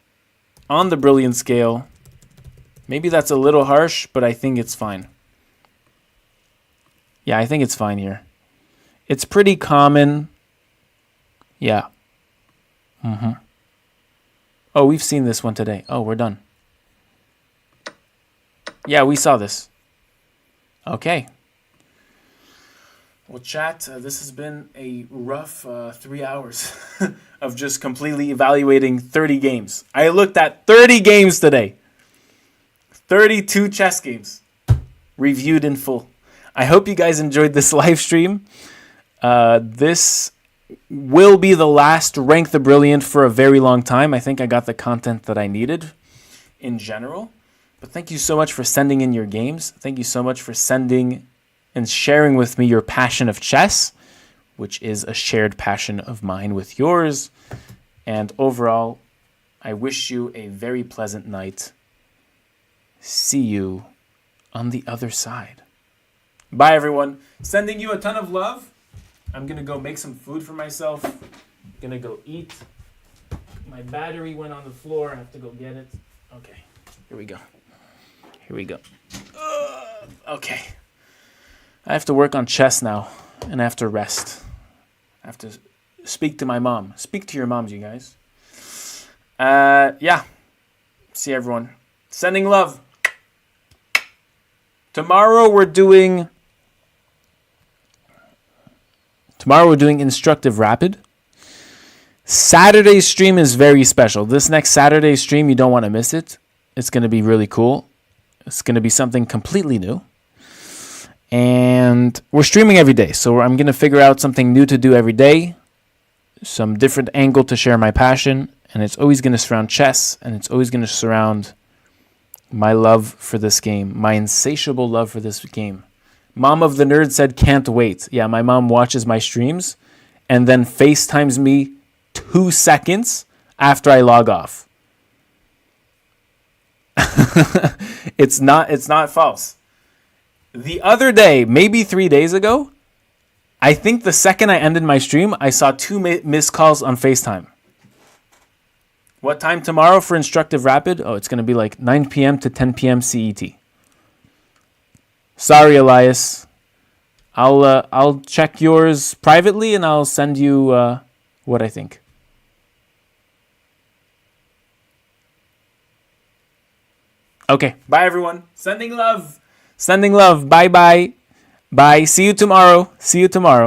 on the brilliant scale. Maybe that's a little harsh, but I think it's fine. Yeah, I think it's fine here. It's pretty common. Yeah. Oh, we've seen this one today. Oh, we're done. Yeah, we saw this. Okay. Well, chat, this has been a rough 3 hours of just completely evaluating 30 games. I looked at 30 games today. 32 chess games reviewed in full. I hope you guys enjoyed this live stream. This will be the last Rank the Brilliant for a very long time. I think I got the content that I needed in general. But thank you so much for sending in your games. Thank you so much for sending and sharing with me your passion of chess, which is a shared passion of mine with yours. And overall, I wish you a very pleasant night. See you on the other side. Bye, everyone. Sending you a ton of love. I'm going to go make some food for myself. Going to go eat. My battery went on the floor. I have to go get it. Okay. Here we go. Here we go. Okay. I have to work on chess now, and I have to rest. I have to speak to my mom. Speak to your moms, you guys. Yeah. See everyone. Sending love. Tomorrow we're doing Instructive Rapid. Saturday's stream is very special. This next Saturday's stream, you don't want to miss it. It's going to be really cool. It's going to be something completely new. And we're streaming every day. So I'm going to figure out something new to do every day. Some different angle to share my passion. And it's always going to surround chess. And it's always going to surround my love for this game. My insatiable love for this game. Mom of the Nerd said, can't wait. Yeah, my mom watches my streams and then FaceTimes me 2 seconds after I log off. It's not false. The other day, maybe 3 days ago, I think the second I ended my stream, I saw 2 missed calls on FaceTime. What time tomorrow for Instructive Rapid? Oh, it's going to be like 9 p.m. to 10 p.m. CET. Sorry, Elias. I'll check yours privately and I'll send you what I think. Okay. Bye, everyone. Sending love. Sending love. Bye-bye. Bye. See you tomorrow. See you tomorrow.